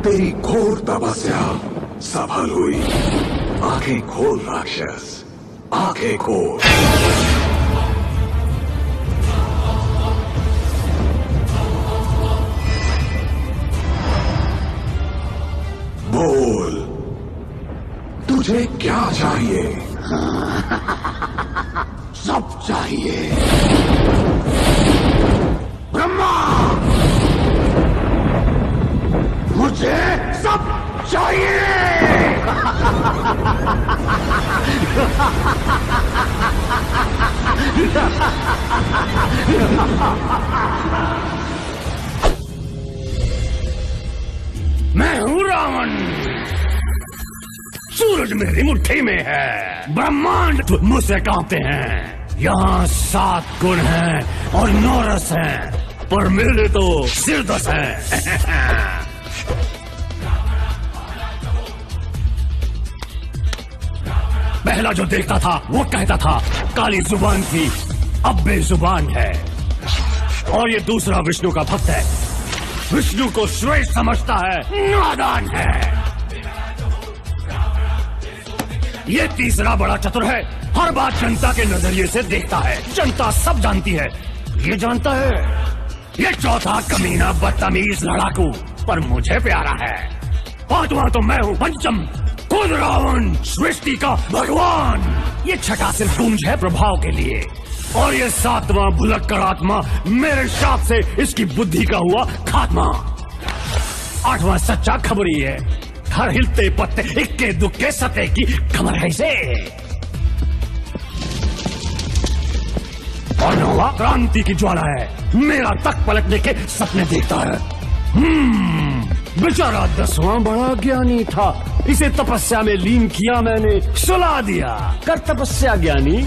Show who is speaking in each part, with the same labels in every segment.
Speaker 1: तेरी घोर तपस्या सफल हुई। आंखें खोल राक्षस, आंखें खोल। बोल, तुझे क्या चाहिए?
Speaker 2: सब चाहिए। ब्रह्मा, मुझे सब चाहिए। मैं हूं रावण। सूरज मेरी मुट्ठी में है, ब्रह्मांड मुझसे कांपते हैं। यहाँ 7 गुण हैं और 9 रस हैं, पर मेरे तो सिर 10 हैं। पहला जो देखता था वो कहता था काली जुबान थी, अब बेजुबान है। और ये दूसरा विष्णु का भक्त है, विष्णु को श्रेष्ठ समझता है, नादान है। ये तीसरा बड़ा चतुर है, हर बात जनता के नजरिए से देखता है। जनता सब जानती है, ये जानता है। ये चौथा कमीना बदतमीज लड़ाकू, पर मुझे प्यारा है। पांचवा तो मैं हूँ पंचम, खुद रावण, सृष्टि का भगवान। ये छठा सिर्फ गूंज है प्रभाव के लिए, और ये 7वां भुलक्कड़ आत्मा मेरे शाप से इसकी बुद्धि का हुआ खात्मा। 8वां सच्चा खबरी है, हर हिलते पत्ते इक्के दुक्के सते की खबर है इसे। और 9वां क्रांति की ज्वाला है, मेरा तक पलटने के सपने देखता है। बेचारा 10वां बड़ा ज्ञानी था, इसे तपस्या में लीन किया मैंने, सुला दिया। कर तपस्या ज्ञानी।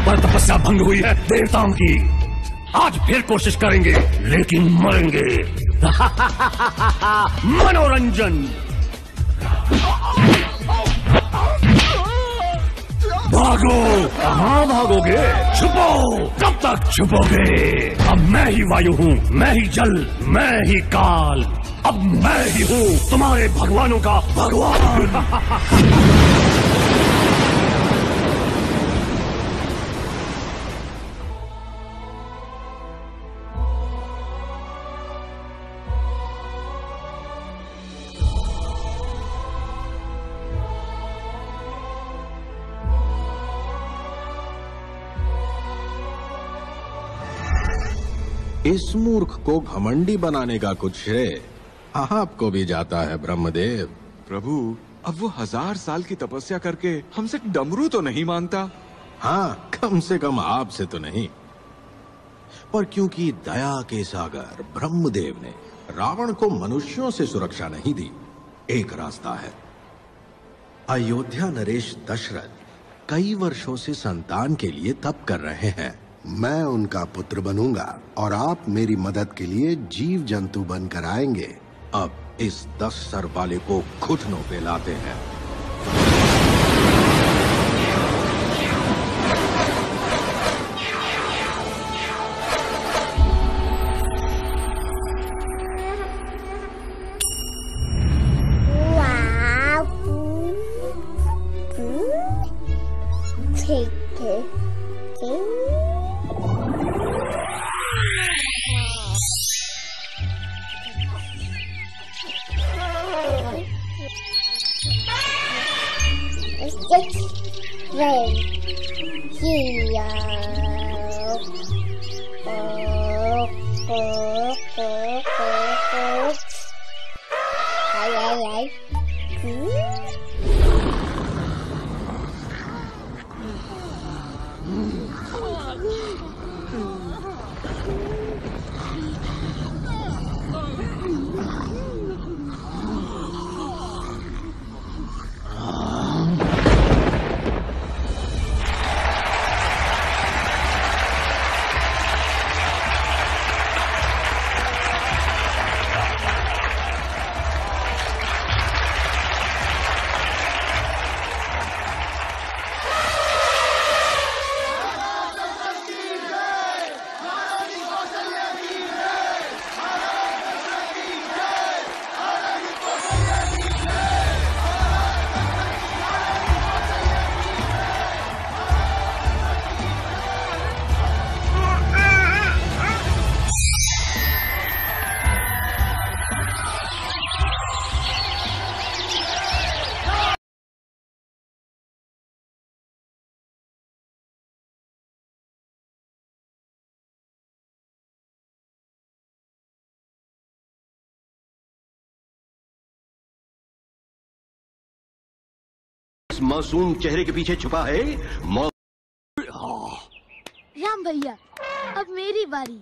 Speaker 2: पर तपस्या भंग हुई है देवताओं की। आज फिर कोशिश करेंगे, लेकिन मरेंगे। मनोरंजन। भागो। कहाँ भागोगे? छुपो। कब तक छुपोगे? अब मैं ही वायु हूँ, मैं ही जल, मैं ही काल। अब मैं ही हूँ तुम्हारे भगवानों का भगवान।
Speaker 3: इस मूर्ख को घमंडी बनाने का कुछ श्रेय आपको भी जाता है ब्रह्मदेव।
Speaker 4: प्रभु, अब वो 1000 साल की तपस्या करके हमसे डमरू तो नहीं मांगता।
Speaker 3: हाँ, कम से कम आपसे तो नहीं, पर क्योंकि दया के सागर ब्रह्मदेव ने रावण को मनुष्यों से सुरक्षा नहीं दी, एक रास्ता है। अयोध्या नरेश दशरथ कई वर्षों से संतान के लिए तप कर रहे हैं। मैं उनका पुत्र बनूंगा और आप मेरी मदद के लिए जीव जंतु बनकर आएंगे। अब इस 10 सर वाले को घुटनों पे लाते हैं।
Speaker 5: मासूम चेहरे के पीछे छुपा है
Speaker 6: राम भैया, अब मेरी बारी।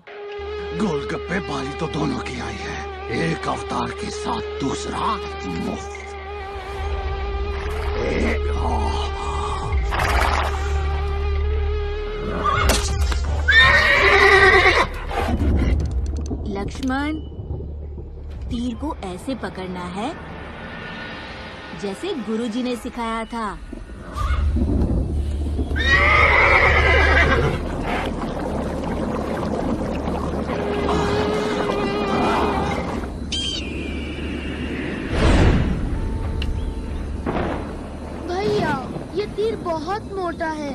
Speaker 2: गोलगप्पे बारी तो दोनों की आई है, एक अवतार के साथ दूसरा मुफ्त।
Speaker 7: लक्ष्मण, तीर को ऐसे पकड़ना है जैसे गुरुजी ने सिखाया था।
Speaker 6: भैया, ये तीर बहुत मोटा है।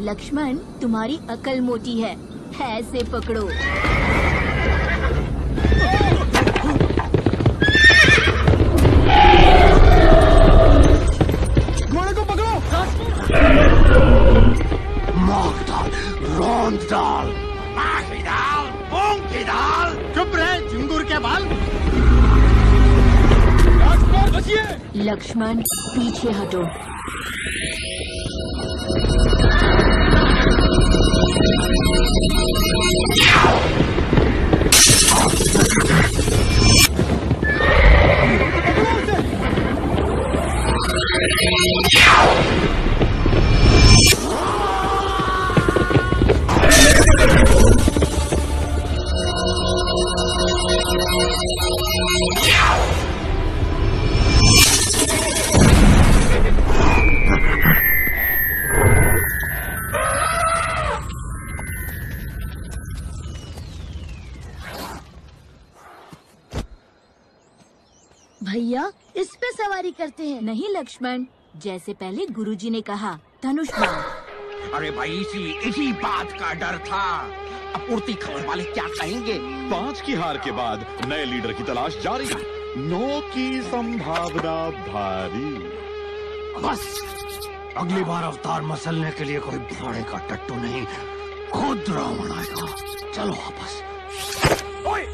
Speaker 7: लक्ष्मण, तुम्हारी अकल मोटी है, ऐसे पकड़ो।
Speaker 2: घोड़े को पकड़ो। मार डाल, रौंद डाल, आखिरी डाल, मूंग की दाल। चुप रहे झिंगुर के बाल।
Speaker 7: लक्ष्मण, पीछे हटो।
Speaker 6: भैया, इस पे सवारी करते हैं।
Speaker 7: नहीं लक्ष्मण, जैसे पहले गुरुजी ने कहा, धनुष बाण।
Speaker 8: अरे भाई, इसी बात का डर था। अपूर्ति खबर वाले क्या कहेंगे?
Speaker 9: 5 की हार के बाद नए लीडर की तलाश जारी। 9 की संभावना भारी।
Speaker 2: बस, अगली बार अवतार मसलने के लिए कोई घोड़े का टट्टू नहीं, खुद रावण आएगा। चलो वापस। ओए!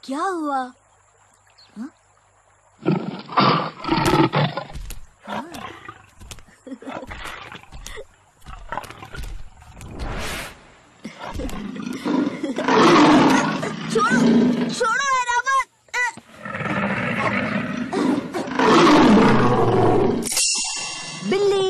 Speaker 7: क्या हुआ?
Speaker 6: छोड़ो ऐरावत।
Speaker 7: बिल्ली।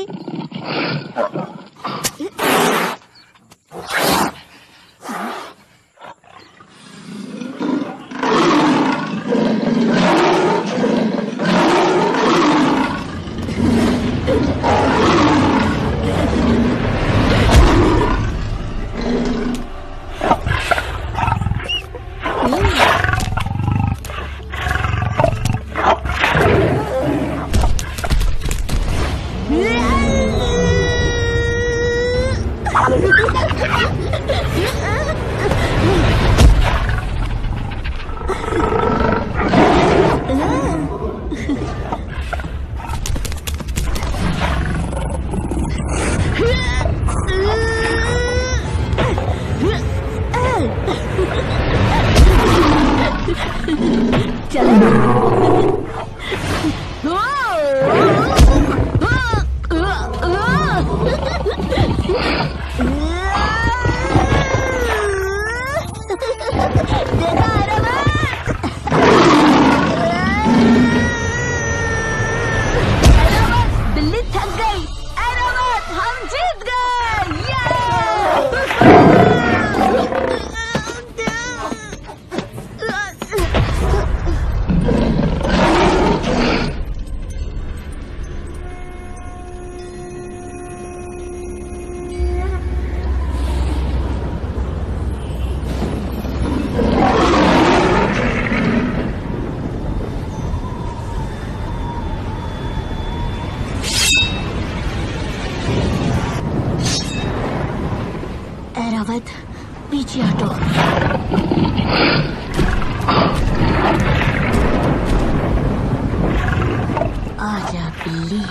Speaker 7: अवध, पीछे हटो। आजा बिल्ली।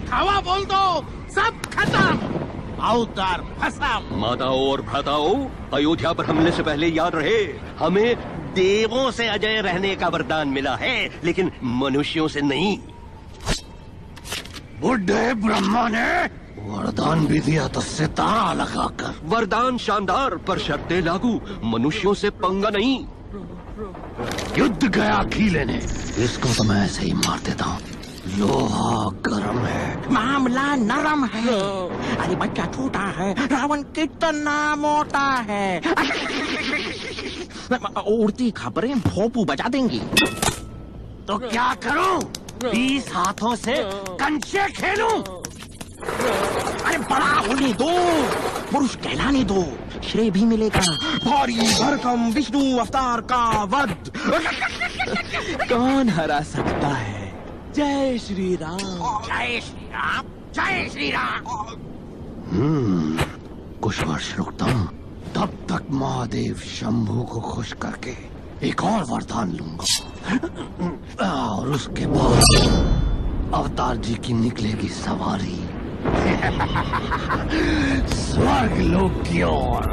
Speaker 8: धावा बोल दो, सब खत्म। अवतार भस्म।
Speaker 5: माताओं और भ्राताओं, अयोध्या पर हमले से पहले याद रहे, हमें देवों से अजय रहने का वरदान मिला है, लेकिन मनुष्यों से नहीं।
Speaker 2: बुढ़े ब्रह्मा ने वरदान भी दिया तो सितारा लगाकर।
Speaker 5: वरदान शानदार पर शर्तें लागू, मनुष्यों से पंगा नहीं।
Speaker 2: युद्ध गया घी लेने, इसको तो मैं ऐसे ही मार देता हूँ। लोहा गर्म है,
Speaker 8: मामला नरम है। अरे बच्चा छोटा है, रावण कितना मोटा है। उड़ती खबरें भोपू बजा देंगी।
Speaker 2: तो क्या करूं? 20 हाथों से कंचे खेलूं?
Speaker 8: अरे बड़ा होने दो, पुरुष कहलाने दो, श्रेय भी मिलेगा। भारी भरकम विष्णु अवतार का वध कौन हरा सकता है? जय श्री राम। जय श्री राम। जय श्री राम।
Speaker 2: कुछ वर्ष रुकता हूँ, तब तक महादेव शंभू को खुश करके एक और वरदान लूंगा, और उसके बाद अवतार जी की निकलेगी सवारी स्वर्ग लोक की ओर।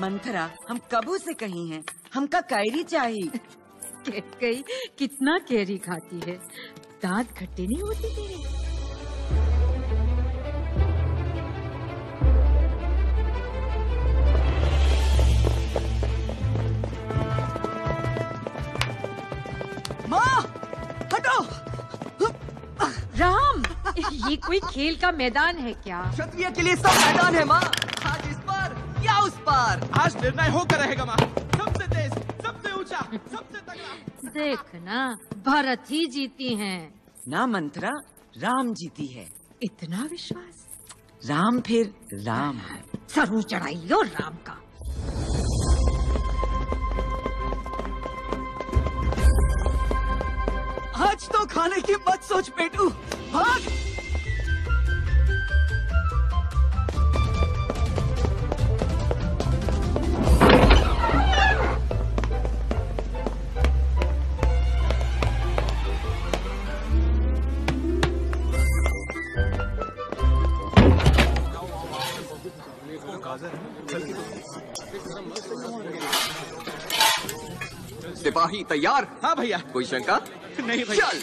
Speaker 10: मंथरा, हम कबू से कहीं हैं, हमका कैरी चाहिए।
Speaker 11: कई कितना कैरी खाती है, दांत खट्टे नहीं होते तेरे?
Speaker 10: माँ, हटो।
Speaker 11: राम, ये कोई खेल का मैदान है क्या?
Speaker 10: क्षत्रिय के लिए सब मैदान है माँ। आज इस पर या उस पर।
Speaker 4: आज निर्णय होकर रहेगा माँ। सबसे तेज, सबसे ऊंचा, सबसे तगड़ा।
Speaker 11: देखना, भरत ही जीती हैं।
Speaker 10: ना मंथरा, राम जीती है।
Speaker 11: इतना विश्वास?
Speaker 10: राम फिर राम।
Speaker 11: सरू चढ़ाई लो राम का।
Speaker 10: आज तो खाने की मत सोच पेटू, भाग।
Speaker 5: सिपाही तैयार?
Speaker 4: हाँ भैया।
Speaker 5: कोई शंका?
Speaker 4: नहीं भैया।
Speaker 5: चल।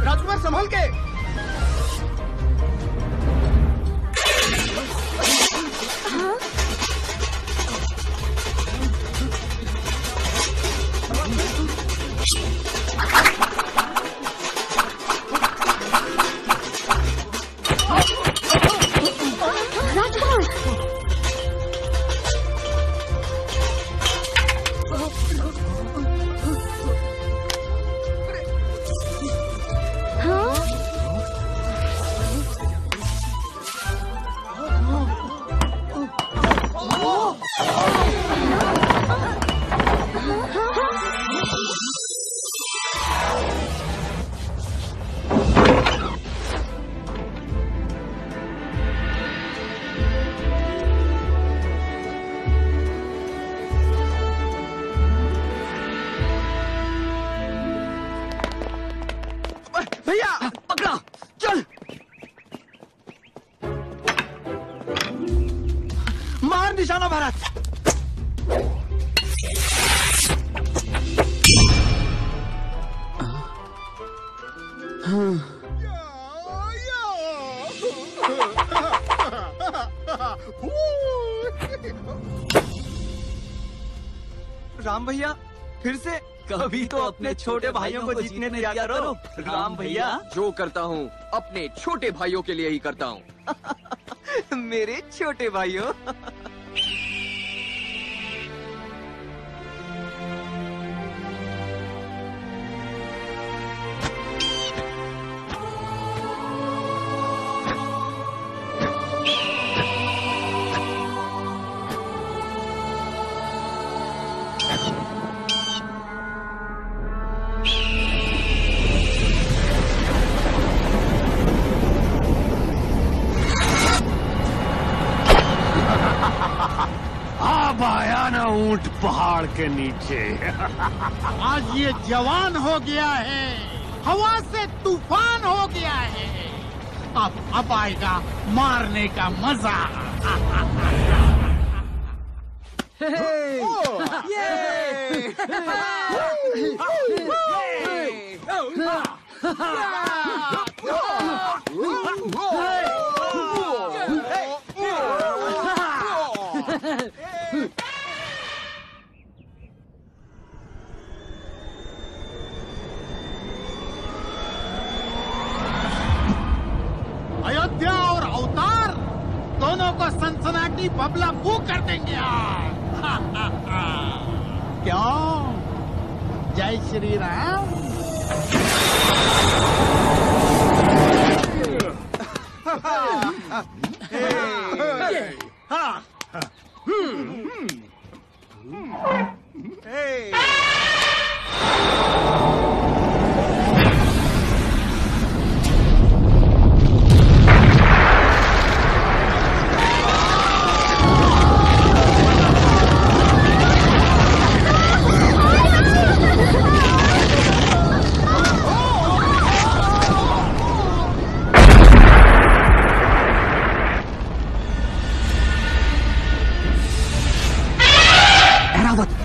Speaker 4: राजकुमार संभाल के।
Speaker 10: भैया पकड़ा।
Speaker 8: चलो भरत।
Speaker 12: राम भैया फिर से कभी तो अपने छोटे भाइयों को जीतने दिया करो। राम भैया
Speaker 13: जो करता हूँ अपने छोटे भाइयों के लिए ही करता हूँ।
Speaker 12: मेरे छोटे भाइयों।
Speaker 2: अब आया ना ऊंट पहाड़ के नीचे।
Speaker 14: आज ये जवान हो गया है, हवा से तूफान हो गया है। अब आएगा मारने का मजा। अयोध्या और अवतार दोनों को सनसनाटी बबला फू कर देंगे आज। क्यों? जय श्री राम।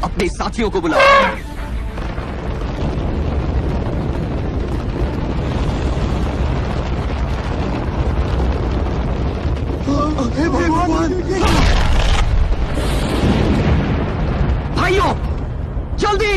Speaker 13: अपने साथियों को बुलाओ। भाइयों जल्दी।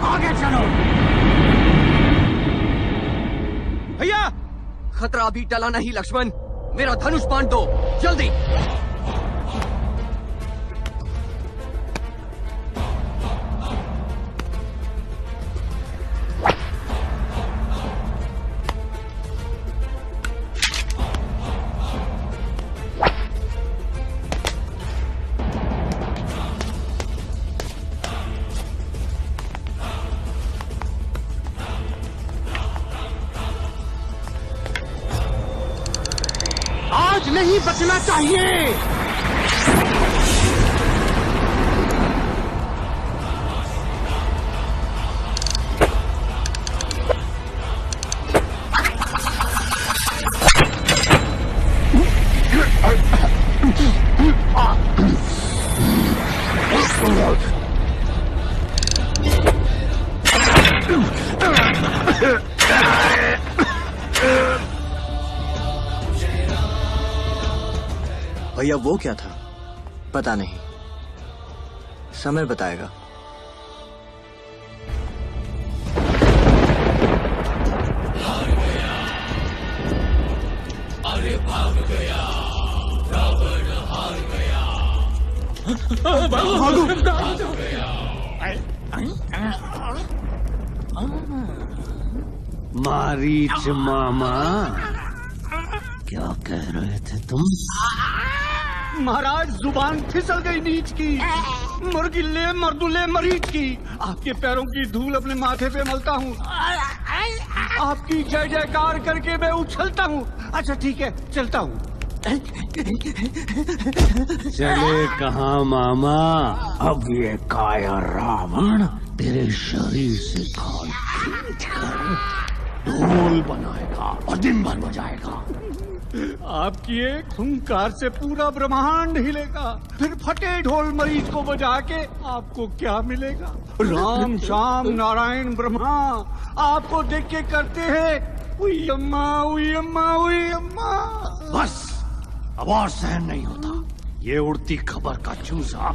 Speaker 14: आगे चलो।
Speaker 13: भैया खतरा अभी टला नहीं लक्ष्मण, मेरा धनुष बाण दो जल्दी।
Speaker 14: आज नहीं बचना चाहिए।
Speaker 12: भैया वो क्या था पता नहीं, समय बताएगा।
Speaker 2: अरे भाग गया। मारीच मामा, क्या कह रहे थे तुम?
Speaker 14: महाराज जुबान फिसल गई नीच की, मुर्गिल्ले मर्दुल्ले मरीज की। आपके पैरों की धूल अपने माथे पे मलता हूँ, आपकी जय जयकार करके मैं उछलता हूँ। अच्छा ठीक है, चलता हूँ।
Speaker 2: चले कहाँ मामा? अब ये काया रावण तेरे शरीर से खाल खींच कर ढोल बनाएगा और दिन भर बजाएगा।
Speaker 14: आपकी एक हुंकार से पूरा ब्रह्मांड हिलेगा। फिर फटे ढोल मरीज को बजा के आपको क्या मिलेगा? राम श्याम नारायण ब्रह्मा आपको देख के करते हैं उई अम्मा उई अम्मा उई अम्मा।
Speaker 2: बस अब और सहन नहीं होता। ये उड़ती खबर का चूसा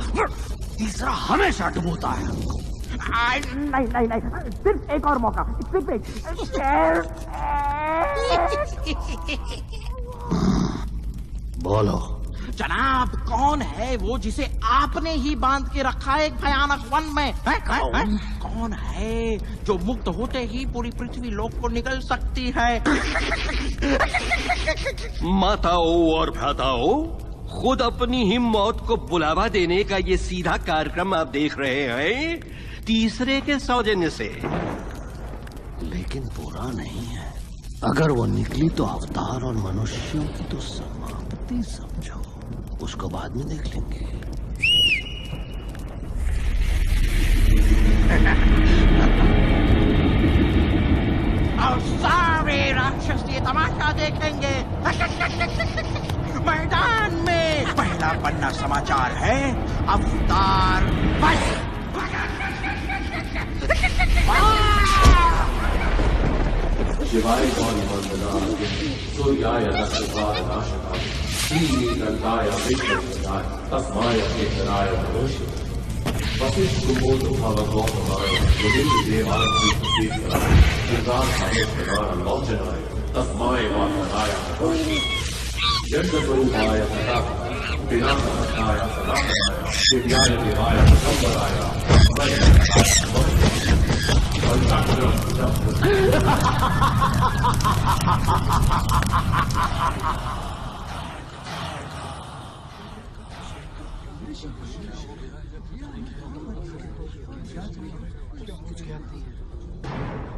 Speaker 2: तीसरा हमेशा डुबोता है हमको।
Speaker 8: नहीं नहीं नहीं, सिर्फ एक और मौका, सिर्फ एक।
Speaker 2: बोलो
Speaker 8: जनाब, कौन है वो जिसे आपने ही बांध के रखा है एक भयानक वन में? कौन है जो मुक्त होते ही पूरी पृथ्वी लोक को निगल सकती है?
Speaker 5: माताओं और भ्राताओं, खुद अपनी ही मौत को बुलावा देने का ये सीधा कार्यक्रम आप देख रहे हैं तीसरे के सौजन्य से।
Speaker 2: लेकिन बुरा नहीं है। अगर वो निकली तो अवतार और मनुष्यों की तो समाप्ति समझो, उसको बाद में देख लेंगे।
Speaker 8: और सारे राक्षस ये तमाशा देखेंगे। मैदान में पहला पन्ना समाचार है, अवतार बस।
Speaker 15: शिवाय गौरीवंदनाय सूर्याय नक्षत्राय श्रीगंधाय विष्णुपदाय तस्माय केतनाय नमः। वसिष्ठुमोदभव गौतमाय मुनिदेवाय लोचनाय तस्माय वासनाय नमः। यज्ञस्वरूपाय सदा विनाशनाय सदानंदाय दिव्याय देवाय दिगंबराय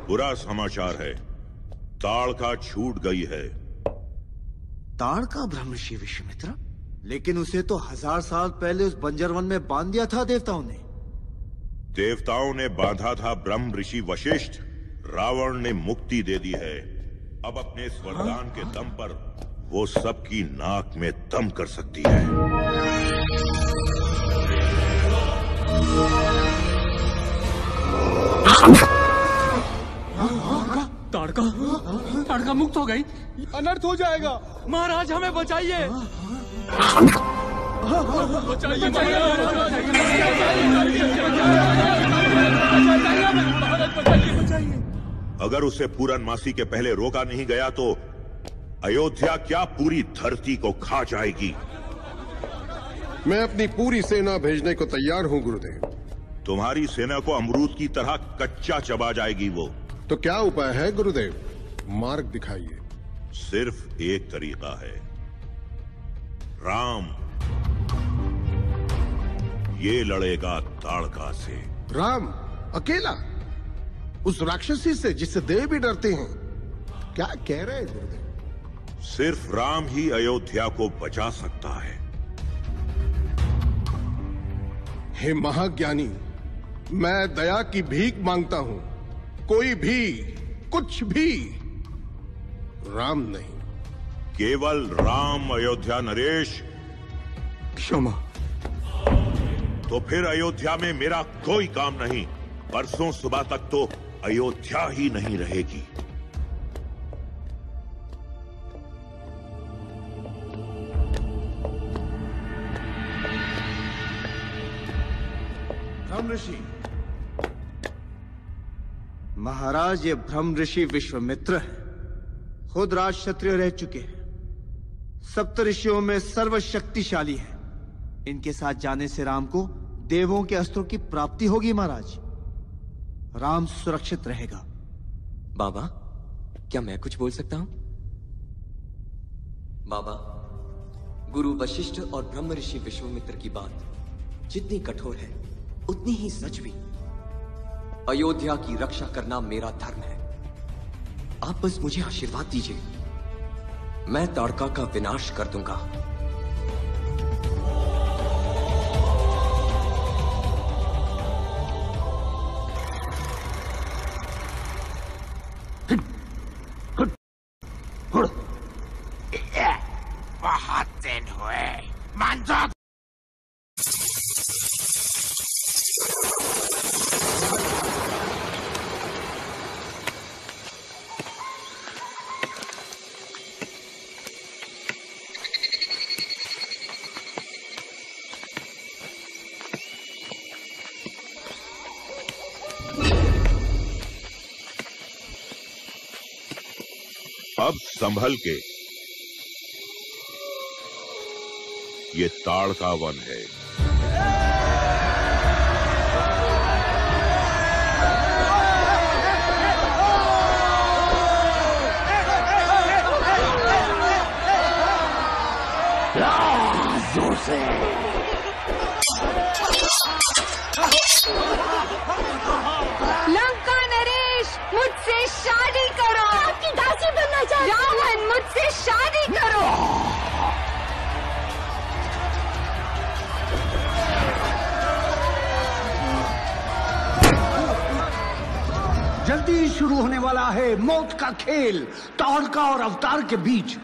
Speaker 9: बुरा समाचार है, ताड़का छूट गई है।
Speaker 16: ताड़का ब्रह्मर्षि विश्वामित्र? लेकिन उसे तो 1000 साल पहले उस बंजर वन में बांध दिया था देवताओं ने।
Speaker 9: देवताओं ने बांधा था ब्रह्म ऋषि वशिष्ठ, रावण ने मुक्ति दे दी है। अब अपने इस वरदान के दम पर वो सबकी नाक में दम कर सकती है।
Speaker 12: ताड़का मुक्त हो गई। अनर्थ हो जाएगा। महाराज हमें बचाइए।
Speaker 9: अगर उसे पूरनमासी के पहले रोका नहीं गया तो अयोध्या क्या पूरी धरती को खा जाएगी।
Speaker 17: मैं अपनी पूरी सेना भेजने को तैयार हूं गुरुदेव।
Speaker 9: तुम्हारी सेना को अमरूद की तरह कच्चा चबा जाएगी वो।
Speaker 17: तो क्या उपाय है गुरुदेव? मार्ग दिखाइए।
Speaker 9: सिर्फ एक तरीका है, राम। ये लड़ेगा ताड़का से।
Speaker 17: राम अकेला? उस राक्षसी से जिससे देव भी डरते हैं? क्या कह रहे हैं गुरुदेव?
Speaker 9: सिर्फ राम ही अयोध्या को बचा सकता है।
Speaker 17: हे महाज्ञानी, मैं दया की भीख मांगता हूं। कोई भी, कुछ भी, राम नहीं।
Speaker 9: केवल राम अयोध्या नरेश।
Speaker 4: क्षमा।
Speaker 9: तो फिर अयोध्या में मेरा कोई काम नहीं। परसों सुबह तक तो अयोध्या ही नहीं रहेगी।
Speaker 16: ब्रह्म ऋषि महाराज, ये ब्रह्म ऋषि विश्वामित्र है। खुद राज क्षत्रिय रह चुके हैं, सप्त ऋषियों में सर्वशक्तिशाली है। इनके साथ जाने से राम को देवों के अस्त्रों की प्राप्ति होगी महाराज। राम सुरक्षित रहेगा।
Speaker 13: बाबा, क्या मैं कुछ बोल सकता हूं? बाबा, गुरु वशिष्ठ और ब्रह्म ऋषि विश्वामित्र की बात जितनी कठोर है उतनी ही सच भी। अयोध्या की रक्षा करना मेरा धर्म है। आप बस मुझे आशीर्वाद दीजिए, मैं ताड़का का विनाश कर दूंगा।
Speaker 2: बहुत दिन हुए, मान जाओ।
Speaker 9: अब संभल के, ये ताड़का वन है।
Speaker 2: जोर से
Speaker 18: लंका नरेश, मुझसे शादी करो। आपकी दासी बनना चाहती हूं। रावण, मुझसे शादी करो।
Speaker 14: जल्दी शुरू होने वाला है मौत का खेल ताड़का और अवतार के बीच।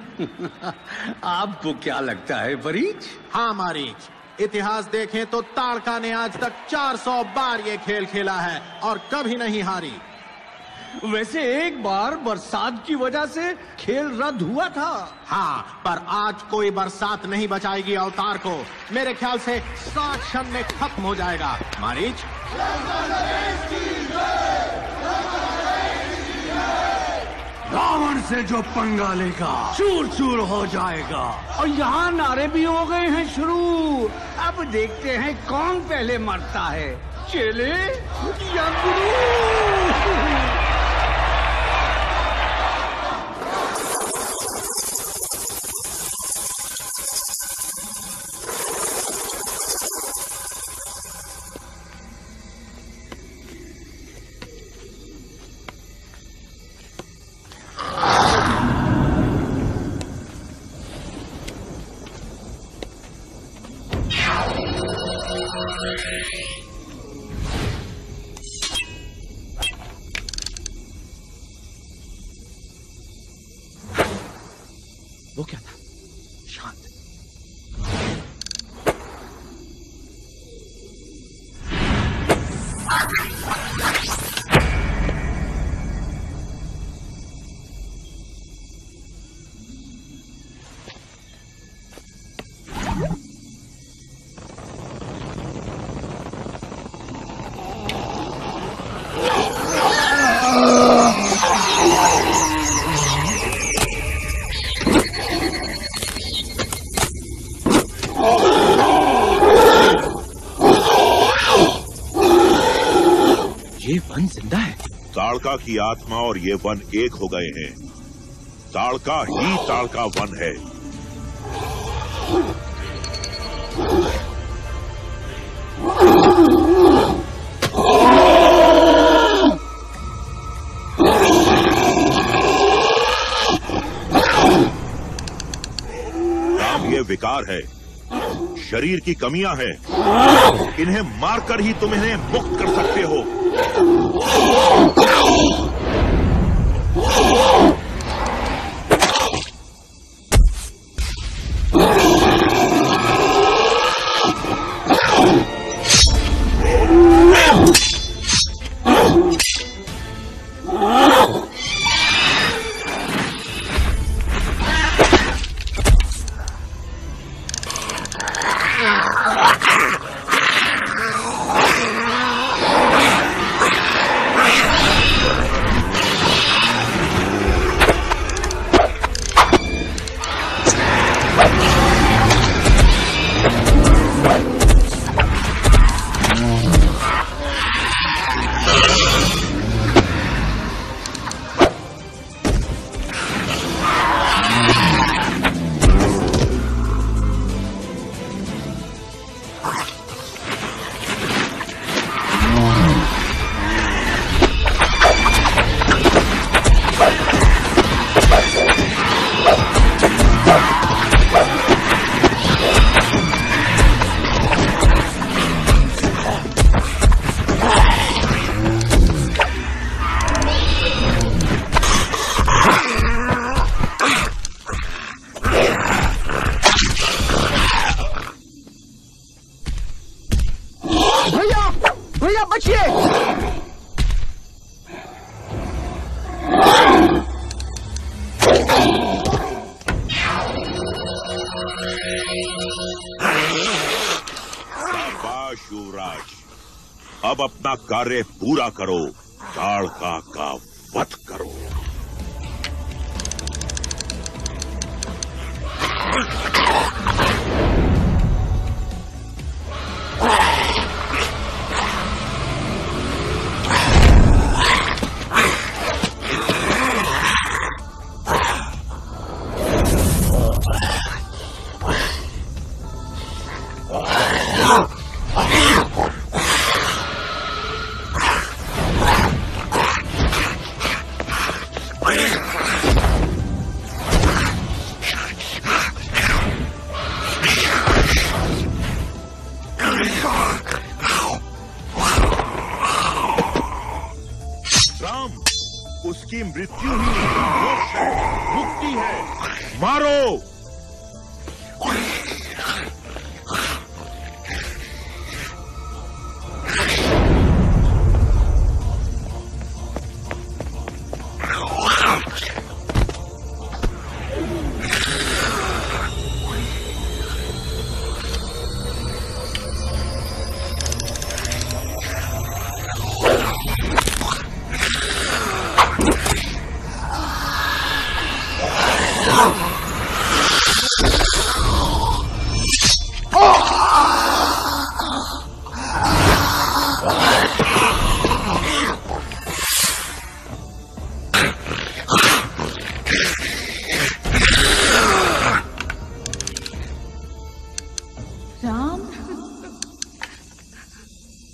Speaker 14: आपको क्या लगता है वरीच?
Speaker 3: हाँ मारीच, इतिहास देखें तो ताड़का ने आज तक 400 बार ये खेल खेला है और कभी नहीं हारी।
Speaker 14: वैसे एक बार बरसात की वजह से खेल रद्द हुआ था।
Speaker 3: हाँ, पर आज कोई बरसात नहीं बचाएगी अवतार को। मेरे ख्याल से 7 क्षण में खत्म हो जाएगा। मारीच,
Speaker 2: रावण से जो पंगा लेगा चूर चूर हो जाएगा।
Speaker 14: और यहाँ नारे भी हो गए हैं शुरू। अब देखते हैं कौन पहले मरता है, चेले या गुरु।
Speaker 8: वो क्या था? शांत। ये वन जिंदा है।
Speaker 9: ताड़का की आत्मा और ये वन एक हो गए हैं। ताड़का ही ताड़का वन है। राम, ये विकार है, शरीर की कमियां हैं। इन्हें मारकर ही तुम इन्हें मुक्त कर सकते हो। अब अपना कार्य पूरा करो, ताड़का का वध करो। उसकी मृत्यु ही मोक्ष है, मुक्ति है। मारो।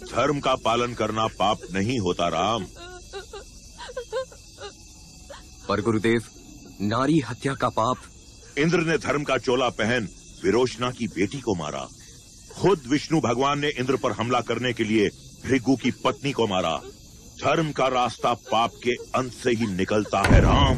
Speaker 9: धर्म का पालन करना पाप नहीं होता राम।
Speaker 13: पर गुरुदेव, नारी हत्या का पाप।
Speaker 9: इंद्र ने धर्म का चोला पहन विरोचना की बेटी को मारा। खुद विष्णु भगवान ने इंद्र पर हमला करने के लिए भृगु की पत्नी को मारा। धर्म का रास्ता पाप के अंत से ही निकलता है राम।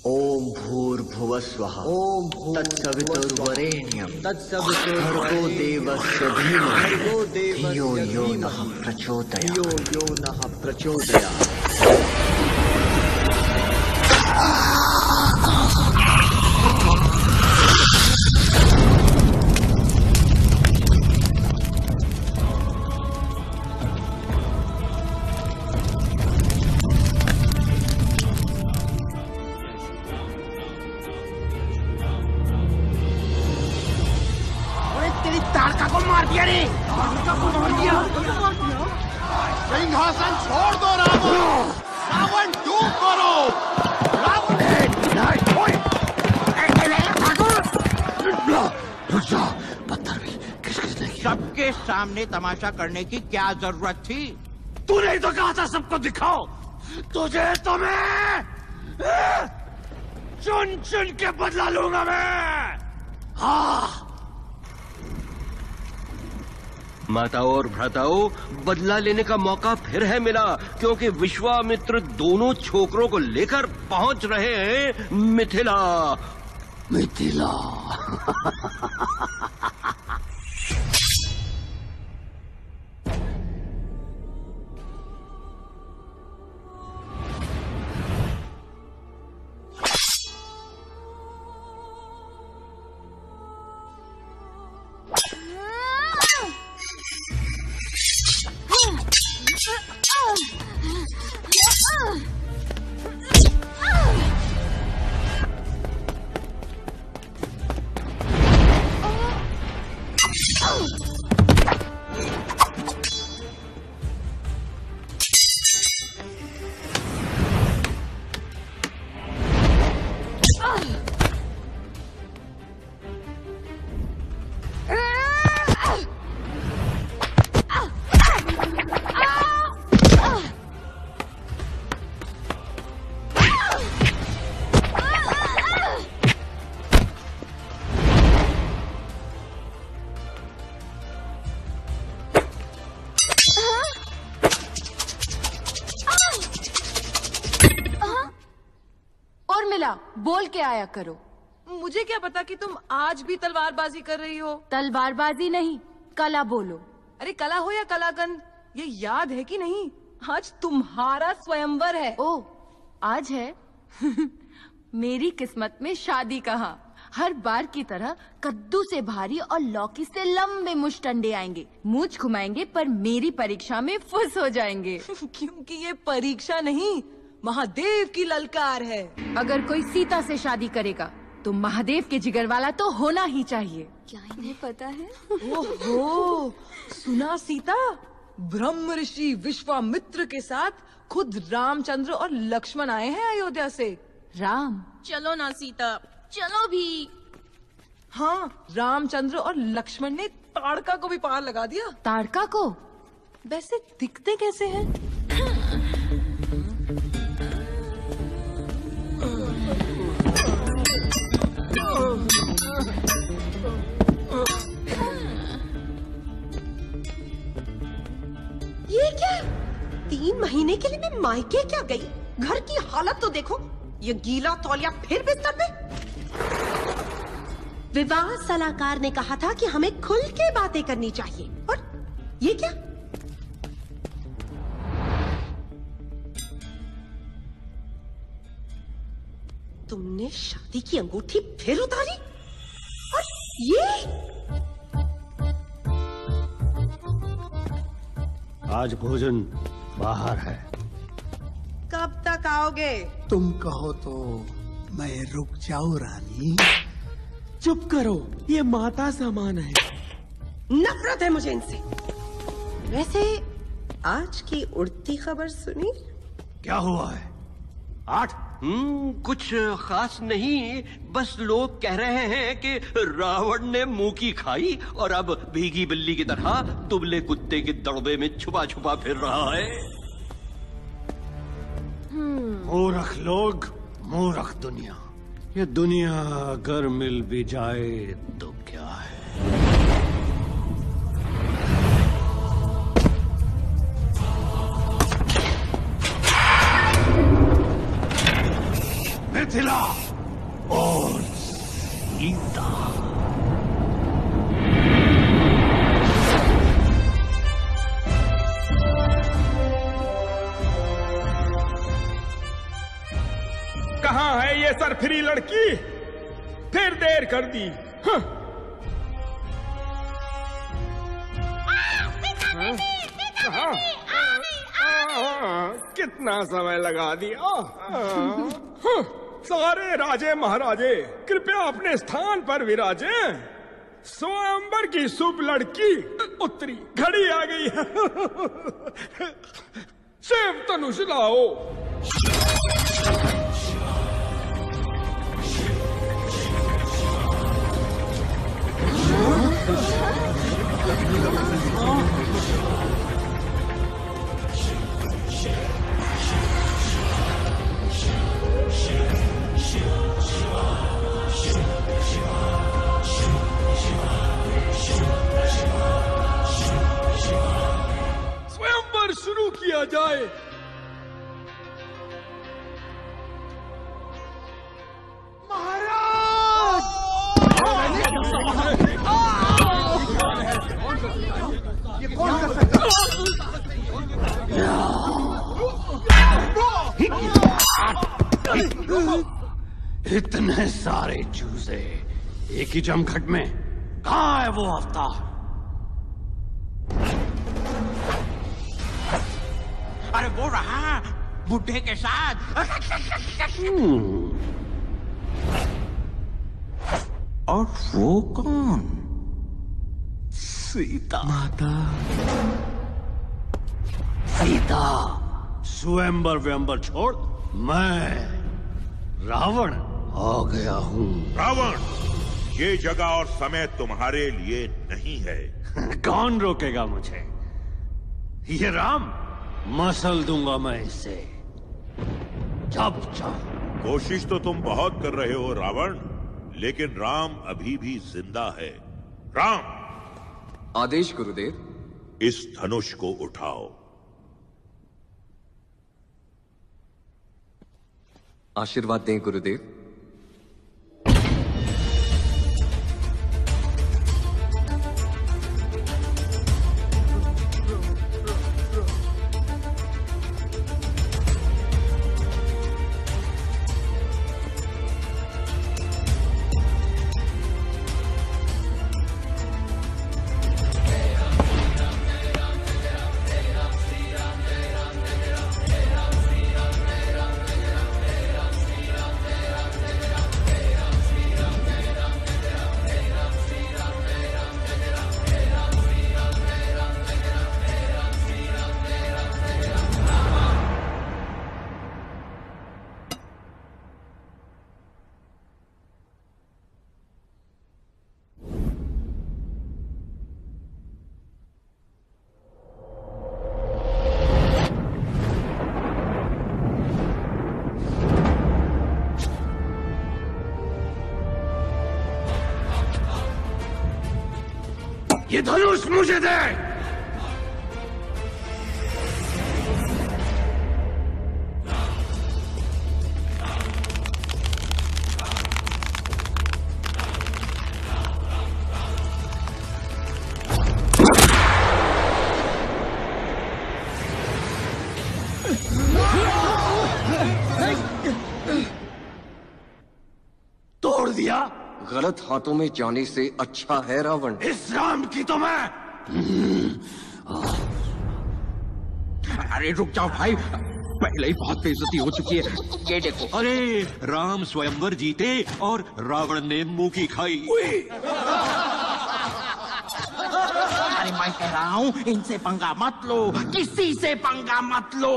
Speaker 19: ओम भूर्भुवस्वः ओम तत्सवितुर्वरेण्यं भर्गो देवस्य धीमहि धियो यो नः प्रचोदयात्।
Speaker 17: सिंहासन छोड़ दो रावण, रावण दूर करो। रावण
Speaker 8: सबके सामने तमाशा करने की क्या जरूरत थी?
Speaker 2: तूने ही तो कहा था सबको दिखाओ। तुझे तो मैं चुन चुन के बदला लूंगा मैं। हाँ,
Speaker 5: माताओं और भ्राताओं, बदला लेने का मौका फिर है मिला, क्योंकि विश्वामित्र दोनों छोकरों को लेकर पहुंच रहे हैं मिथिला।
Speaker 2: मिथिला
Speaker 20: क्या बोल के आया करो।
Speaker 21: मुझे क्या पता कि तुम आज भी तलवारबाजी कर रही हो।
Speaker 20: तलवारबाजी नहीं, कला बोलो।
Speaker 21: अरे कला हो या कलाकंद, ये याद है कि नहीं, आज तुम्हारा स्वयंवर है।
Speaker 20: ओ, आज है? मेरी किस्मत में शादी कहाँ। हर बार की तरह कद्दू से भारी और लौकी से लंबे मुश्तंडे आएंगे, मूंछ घुमाएंगे, पर मेरी परीक्षा में फुस हो जाएंगे।
Speaker 21: क्योंकि ये परीक्षा नहीं, महादेव की ललकार है।
Speaker 20: अगर कोई सीता से शादी करेगा तो महादेव के जिगर वाला तो होना ही चाहिए।
Speaker 7: क्या इन्हें पता है?
Speaker 21: ओहो, सुना सीता, ब्रह्म ऋषि विश्वामित्र के साथ खुद रामचंद्र और लक्ष्मण आए हैं अयोध्या से।
Speaker 20: राम?
Speaker 21: चलो ना सीता, चलो भी। हाँ, रामचंद्र और लक्ष्मण ने ताड़का को भी पार लगा दिया।
Speaker 20: ताड़का को?
Speaker 21: वैसे दिखते कैसे हैं?
Speaker 22: ये क्या? 3 महीने के लिए मैं मायके क्या गई? घर की हालत तो देखो, ये गीला तौलिया फिर बिस्तर पे। विवाह सलाहकार ने कहा था कि हमें खुल के बातें करनी चाहिए, और ये क्या? तुमने शादी की अंगूठी फिर उतारी? और ये?
Speaker 2: आज भोजन बाहर है।
Speaker 22: कब तक आओगे?
Speaker 14: तुम कहो तो मैं रुक जाऊं रानी।
Speaker 8: चुप करो, ये माता समान है।
Speaker 22: नफरत है मुझे इनसे। वैसे आज की उड़ती खबर सुनी?
Speaker 2: क्या हुआ है? 8?
Speaker 5: कुछ खास नहीं, बस लोग कह रहे हैं कि रावण ने मुंह की खाई और अब भीगी बिल्ली की तरह दुबले कुत्ते के दड़बे में छुपा छुपा फिर रहा है।
Speaker 2: मूर्ख लोग, मूर्ख दुनिया। ये दुनिया अगर मिल भी जाए तो क्या है? मिथिला और सीता।
Speaker 23: कहाँ है ये सरफिरी लड़की? फिर देर कर दी। हाँ। कितना समय लगा दिया। हाँ। सारे राजे महाराजे कृपया अपने स्थान पर विराजे। स्वयंवर की शुभ लड़की उत्तरी घड़ी आ गई है। शिव धनुष लाओ। स्वयंवर शुरू किया जाए।
Speaker 17: ये कौन कर सकता
Speaker 2: इतने सारे चूजे एक ही जमघट में, कहाँ है वो अवतार?
Speaker 8: अरे वो रहा बुढ़े के साथ। और वो कौन?
Speaker 2: सीता।
Speaker 8: माता
Speaker 2: सीता। स्वयंवर व्यंबर छोड़, मैं रावण आ गया हूँ।
Speaker 9: रावण, ये जगह और समय तुम्हारे लिए नहीं है।
Speaker 2: कौन रोकेगा मुझे? ये राम, मसल दूंगा मैं इसे जब चाहूं।
Speaker 9: कोशिश तो तुम बहुत कर रहे हो रावण, लेकिन राम अभी भी जिंदा है। राम,
Speaker 13: आदेश गुरुदेव।
Speaker 9: इस धनुष को उठाओ।
Speaker 13: आशीर्वाद दें गुरुदेव।
Speaker 2: ये धनुष मुझे दे। तोड़ दिया।
Speaker 13: गलत हाथों में जाने से अच्छा है रावण।
Speaker 2: इस राम की तो मैं।
Speaker 8: अरे रुक जाओ भाई, पहले ही बहुत बेइज्जती हो चुकी है। ये देखो।
Speaker 5: अरे राम स्वयंवर जीते और रावण ने मुंह की खाई।
Speaker 8: अरे मैं कह रहा हूँ इनसे पंगा मत लो, किसी से पंगा मत लो।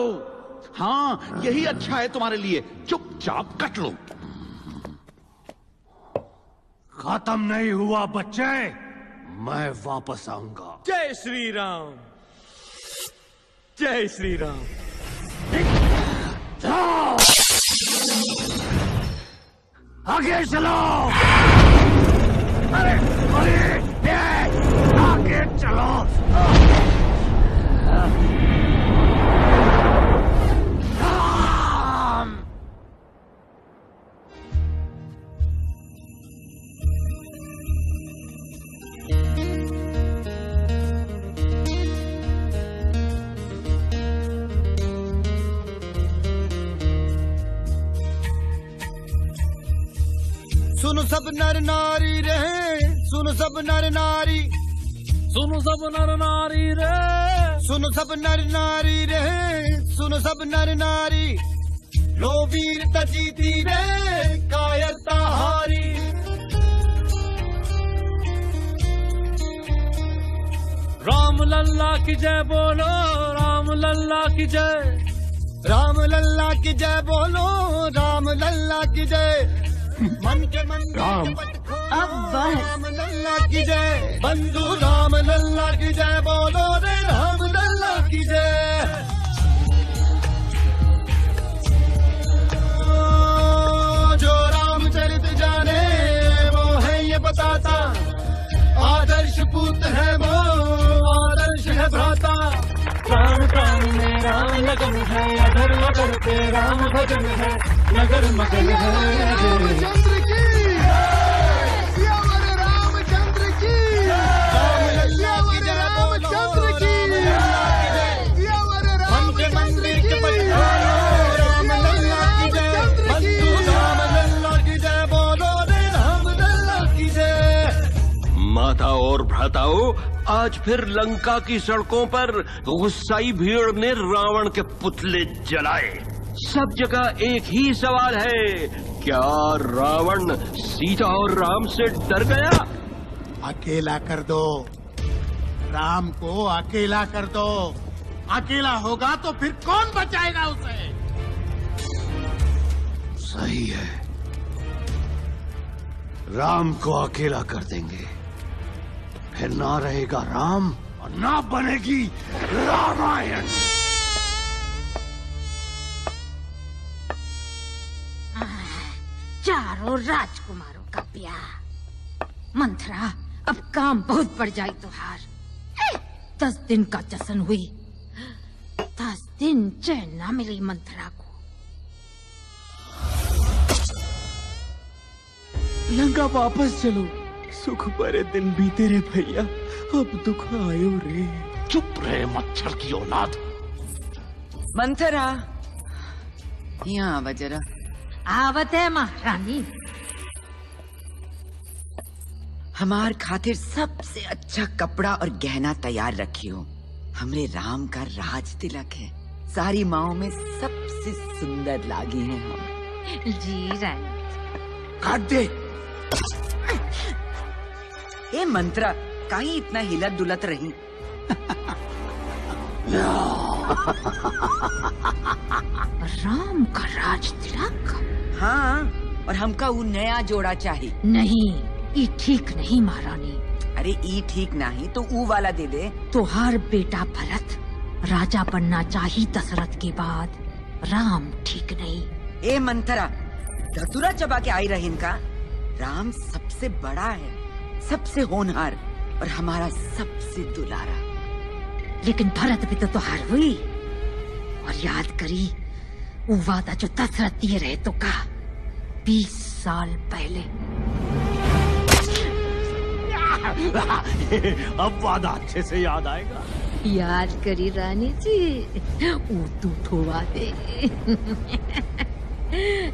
Speaker 8: हाँ यही अच्छा है तुम्हारे लिए, चुपचाप कट लो।
Speaker 2: खत्म नहीं हुआ बच्चे, मैं वापस आऊंगा।
Speaker 23: जय श्री राम, जय श्री राम।
Speaker 2: चलो आगे चलो। अरे आगे चलो।
Speaker 16: सुनो सब नर नारी रहे, सुनो सब नर नारी, सुनो सब नर नारी रे, सुनो सब नर नारी रहे, सुनो सब नर नारी। लो वीरता जीती रे, कायरता हारी। राम लल्ला की जय बोलो, राम लल्ला की जय, राम लल्ला की जय बोलो, राम लल्ला की जय। मन के मन
Speaker 2: राम
Speaker 16: अब राम लल्ला की जय, बंधु राम लल्ला की जय बोलो रे, राम लल्ला की जय। जो रामचरित जाने वो है ये बताता, आदर्श पुत्र है वो, आदर्श है भ्राता। प्राण प्राण में राम लगन है, अधर मगर पे राम भजन है, नगर मगन है। रामचंद्र की सियावर रामचंद्र की, सियावर रामचंद्र की, सियावर राम के मंदिर के पठारो, राम लल्ला की जय, बंधु राम लल्ला की जय बोलो रे, राम लल्ला की जय।
Speaker 5: माता और भ्राताओं, आज फिर लंका की सड़कों पर गुस्साई भीड़ ने रावण के पुतले जलाए। सब जगह एक ही सवाल है, क्या रावण सीता और राम से डर गया?
Speaker 16: अकेला कर दो, राम को अकेला कर दो। अकेला होगा तो फिर कौन बचाएगा उसे?
Speaker 2: सही है, राम को अकेला कर देंगे, फिर ना रहेगा राम और ना बनेगी रामायण।
Speaker 1: चारों राजकुमारों का ब्याह। मंथरा, अब काम बहुत पड़ जाए तुहार। 10 दिन का जश्न हुई, 10 दिन चैन ना मिली मंथरा को।
Speaker 8: लंका वापस चलो, सुख भरे दिन बीते रे भैया, अब दुख आयो रे।
Speaker 2: चुप रहे मच्छर की औलाद।
Speaker 10: मंथरा, यहाँ आवा जरा।
Speaker 1: आवत है महारानी।
Speaker 10: हमार खातिर सबसे अच्छा कपड़ा और गहना तैयार रखियो। हमरे राम का राज तिलक है, सारी माओ में सबसे सुंदर लागी है हम।
Speaker 1: जी रानी।
Speaker 2: काट दे।
Speaker 10: ए मंत्रा, काहे इतना हिलत डुलत रही?
Speaker 1: राम का राज तिलक?
Speaker 10: हाँ, और हमका वो नया जोड़ा चाहिए।
Speaker 1: नहीं, ये ठीक नहीं महारानी।
Speaker 10: अरे ई ठीक नहीं तो ऊ वाला दे दे।
Speaker 1: तुहार बेटा भरत राजा बनना चाहिए दशरथ के बाद, राम ठीक नहीं।
Speaker 10: ए मंथरा, धतुरा चबा के आई रही इनका। राम सबसे बड़ा है, सबसे होनहार, और हमारा सबसे दुलारा।
Speaker 1: लेकिन भरत भी तो हार हुई। और याद करी वो वादा जो दशरथ दिए रहे तो का 20 साल पहले।
Speaker 2: अब वादा अच्छे से याद आएगा।
Speaker 1: याद करी रानी जी, वो तू ठोवा दे।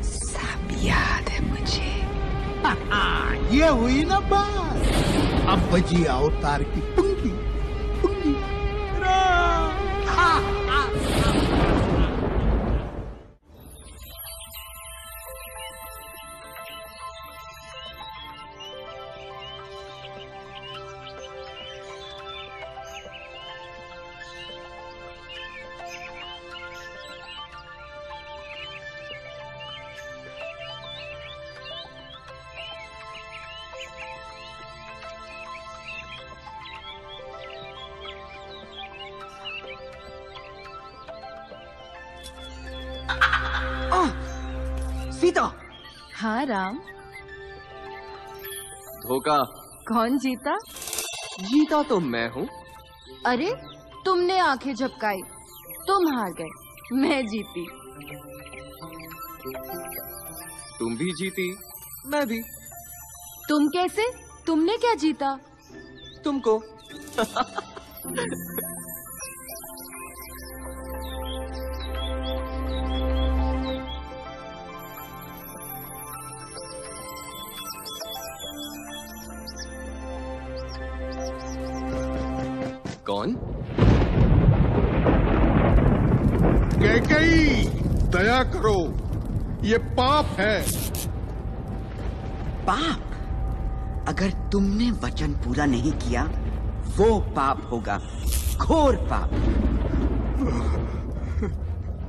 Speaker 10: सब याद है मुझे।
Speaker 17: ये हुई ना बात। अब बजी अवतार की पुंगी पुंगी।
Speaker 10: सीता।
Speaker 20: हाँ राम।
Speaker 13: धोखा।
Speaker 20: कौन जीता?
Speaker 13: जीता तो मैं हूँ।
Speaker 20: अरे तुमने आंखें झपकाई, तुम हार गए, मैं जीती।
Speaker 13: तुम भी जीती, मैं भी।
Speaker 20: तुम कैसे? तुमने क्या जीता?
Speaker 13: तुमको। कौन?
Speaker 17: कैकेयी, दया करो, ये पाप है।
Speaker 10: पाप? अगर तुमने वचन पूरा नहीं किया वो पाप होगा, घोर पाप।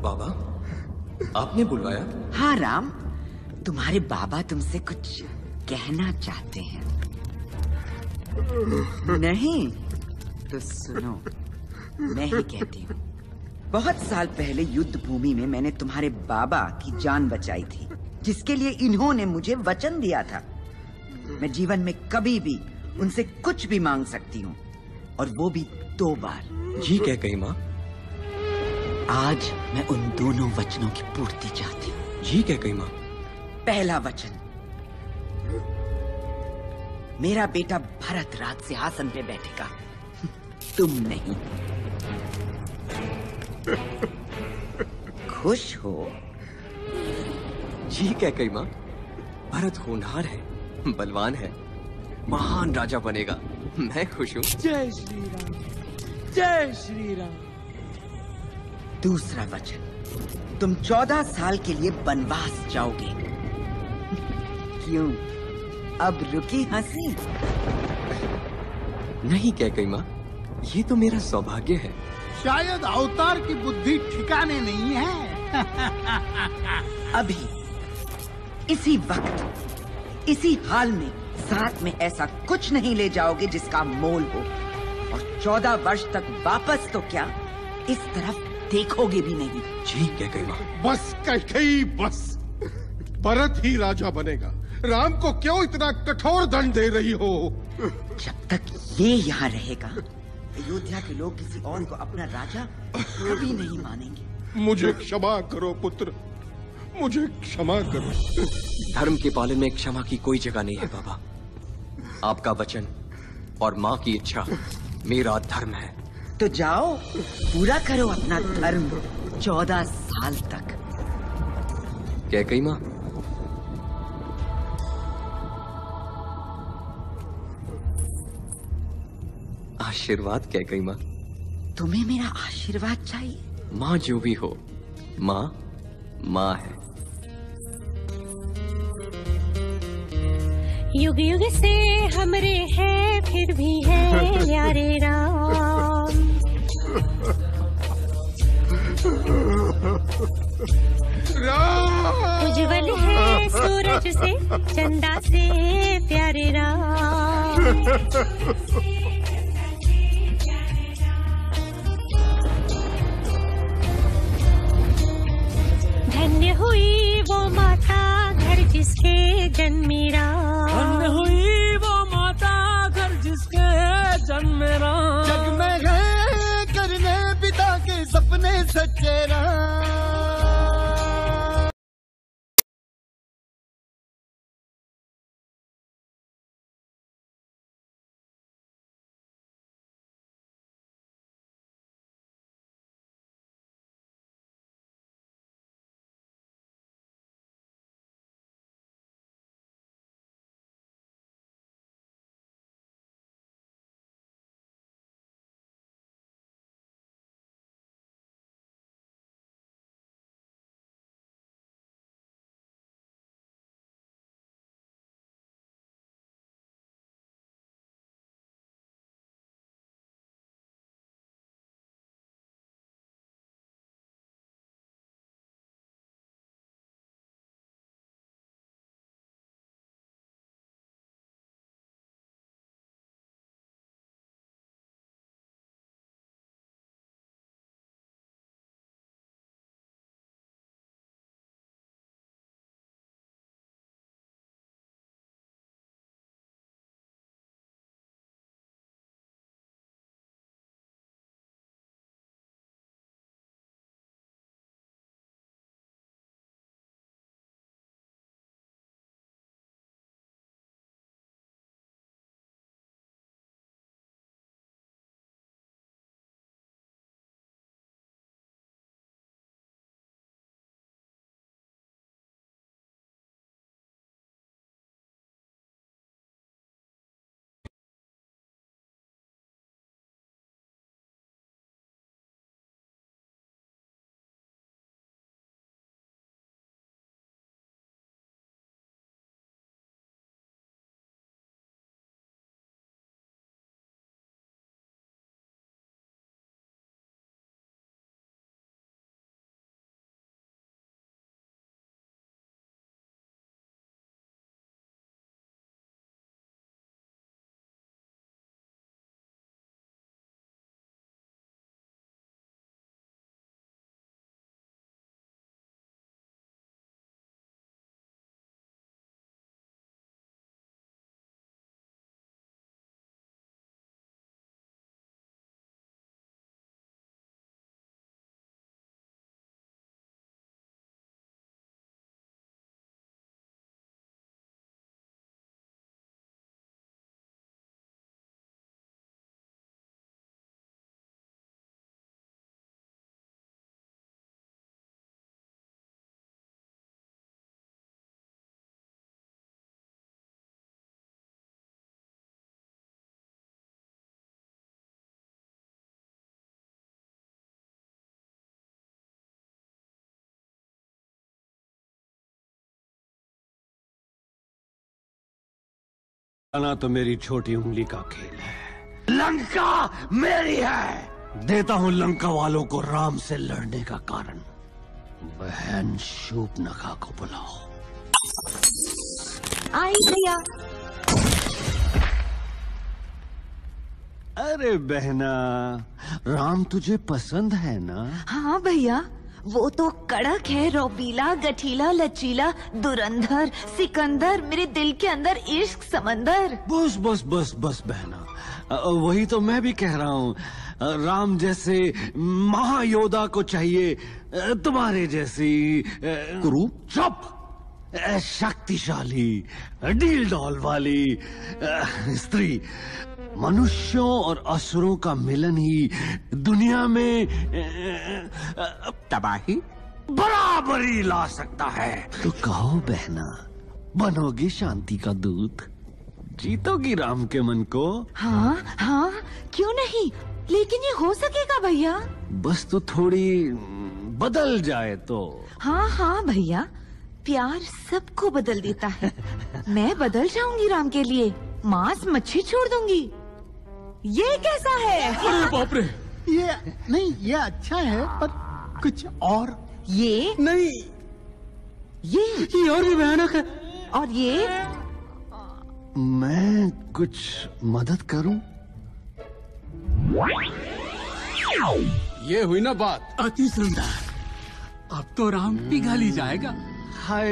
Speaker 13: बाबा, आपने बुलवाया?
Speaker 10: हाँ राम, तुम्हारे बाबा तुमसे कुछ कहना चाहते हैं। नहीं तो सुनो, मैं ही कहती हूँ। बहुत साल पहले युद्ध भूमि में मैंने तुम्हारे बाबा की जान बचाई थी, जिसके लिए इन्होंने मुझे वचन दिया था। मैं जीवन में कभी भी उनसे कुछ भी मांग सकती हूँ, और वो भी 2 बार।
Speaker 13: जी कैकेयी माँ।
Speaker 10: आज मैं उन दोनों वचनों की पूर्ति चाहती हूँ।
Speaker 13: जी कैकेयी माँ।
Speaker 10: पहला वचन, मेरा बेटा भरत राज सिंहासन पे बैठेगा, तुम नहीं। खुश हो?
Speaker 13: जी कैकेयी माँ। भरत होनहार है, बलवान है, महान राजा बनेगा, मैं खुश हूँ।
Speaker 21: जय श्री राम, जय श्री राम।
Speaker 10: दूसरा वचन, तुम 14 साल के लिए वनवास जाओगे। क्यों, अब रुकी हंसी?
Speaker 13: नहीं कैकेयी माँ, ये तो मेरा सौभाग्य है।
Speaker 17: शायद अवतार की बुद्धि ठिकाने नहीं है।
Speaker 10: अभी इसी वक्त इसी हाल में साथ में ऐसा कुछ नहीं ले जाओगे जिसका मोल हो, और 14 वर्ष तक वापस तो क्या, इस तरफ देखोगे भी नहीं।
Speaker 13: जी कैकेयी माँ।
Speaker 17: बस कैकेयी, बस। भरत ही राजा बनेगा। राम को क्यों इतना कठोर दंड दे रही हो?
Speaker 10: जब तक ये यहाँ रहेगा, अयोध्या के लोग किसी और को अपना राजा कभी नहीं मानेंगे।
Speaker 17: मुझे क्षमा करो पुत्र, मुझे क्षमा करो।
Speaker 13: धर्म के पालन में क्षमा की कोई जगह नहीं है बाबा। आपका वचन और माँ की इच्छा मेरा धर्म है।
Speaker 10: तो जाओ, पूरा करो अपना धर्म 14 साल तक।
Speaker 13: कैकेयी माँ। आशीर्वाद कैकेयी माँ।
Speaker 10: तुम्हें मेरा आशीर्वाद चाहिए?
Speaker 13: माँ जो भी हो, माँ माँ है।
Speaker 6: युग युग से हमरे हैं, फिर भी है प्यारे राम। उज्जवल है सूरज से, चंदा से प्यारे राम। धन्य हुई वो माता घर जिसके जन्मी राम।
Speaker 11: धन्य हुई वो माता घर जिसके
Speaker 16: ध्यान मेरा जग में गए करने पिता के सपने सच्चे राम।
Speaker 2: आना तो मेरी छोटी उंगली का खेल है। लंका मेरी है। देता हूं लंका वालों को राम से लड़ने का कारण। बहन शूर्पणखा को बुलाओ।
Speaker 20: आई भैया।
Speaker 2: अरे बहना, राम तुझे पसंद है ना?
Speaker 20: हाँ भैया, वो तो कड़क है, रौबीला, गठीला, लचीला, दुरंधर, सिकंदर, मेरे दिल के अंदर इश्क समंदर।
Speaker 2: बस बस बस बस बहना, वही तो मैं भी कह रहा हूँ। राम जैसे महायोद्धा को चाहिए तुम्हारे जैसी
Speaker 3: कुरु।
Speaker 2: चुप। शक्तिशाली डील डॉल वाली स्त्री। मनुष्यों और असुरों का मिलन ही दुनिया में
Speaker 3: तबाही
Speaker 2: बराबरी ला सकता है। तो कहो बहना, बनोगी शांति का दूत? जीतोगी राम के मन को?
Speaker 20: हाँ हाँ, क्यों नहीं, लेकिन ये हो सकेगा भैया?
Speaker 2: बस तो थोड़ी बदल जाए तो।
Speaker 20: हाँ हाँ भैया, प्यार सबको बदल देता है। मैं बदल जाऊंगी राम के लिए, मांस मच्छी छोड़ दूंगी। ये कैसा है?
Speaker 23: अरे बाप रे!
Speaker 16: ये नहीं, ये अच्छा है, पर कुछ और।
Speaker 20: ये
Speaker 16: नहीं,
Speaker 20: ये
Speaker 16: और भी भयानक है।
Speaker 20: और ये
Speaker 2: मैं कुछ मदद करूं?
Speaker 14: ये हुई ना बात।
Speaker 23: अति सुंदर। अब तो राम पिघल ही जाएगा।
Speaker 2: हाय,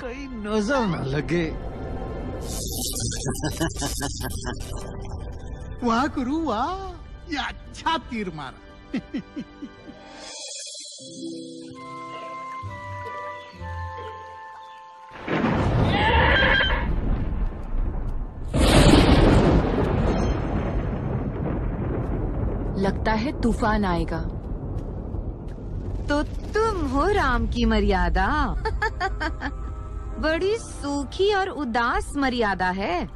Speaker 2: कहीं नजर न लगे।
Speaker 11: वाह गुरु वाह, ये अच्छा तीर मारा।
Speaker 20: लगता है तूफान आएगा।
Speaker 12: तो तुम हो राम की मर्यादा। बड़ी सूखी और उदास मर्यादा है।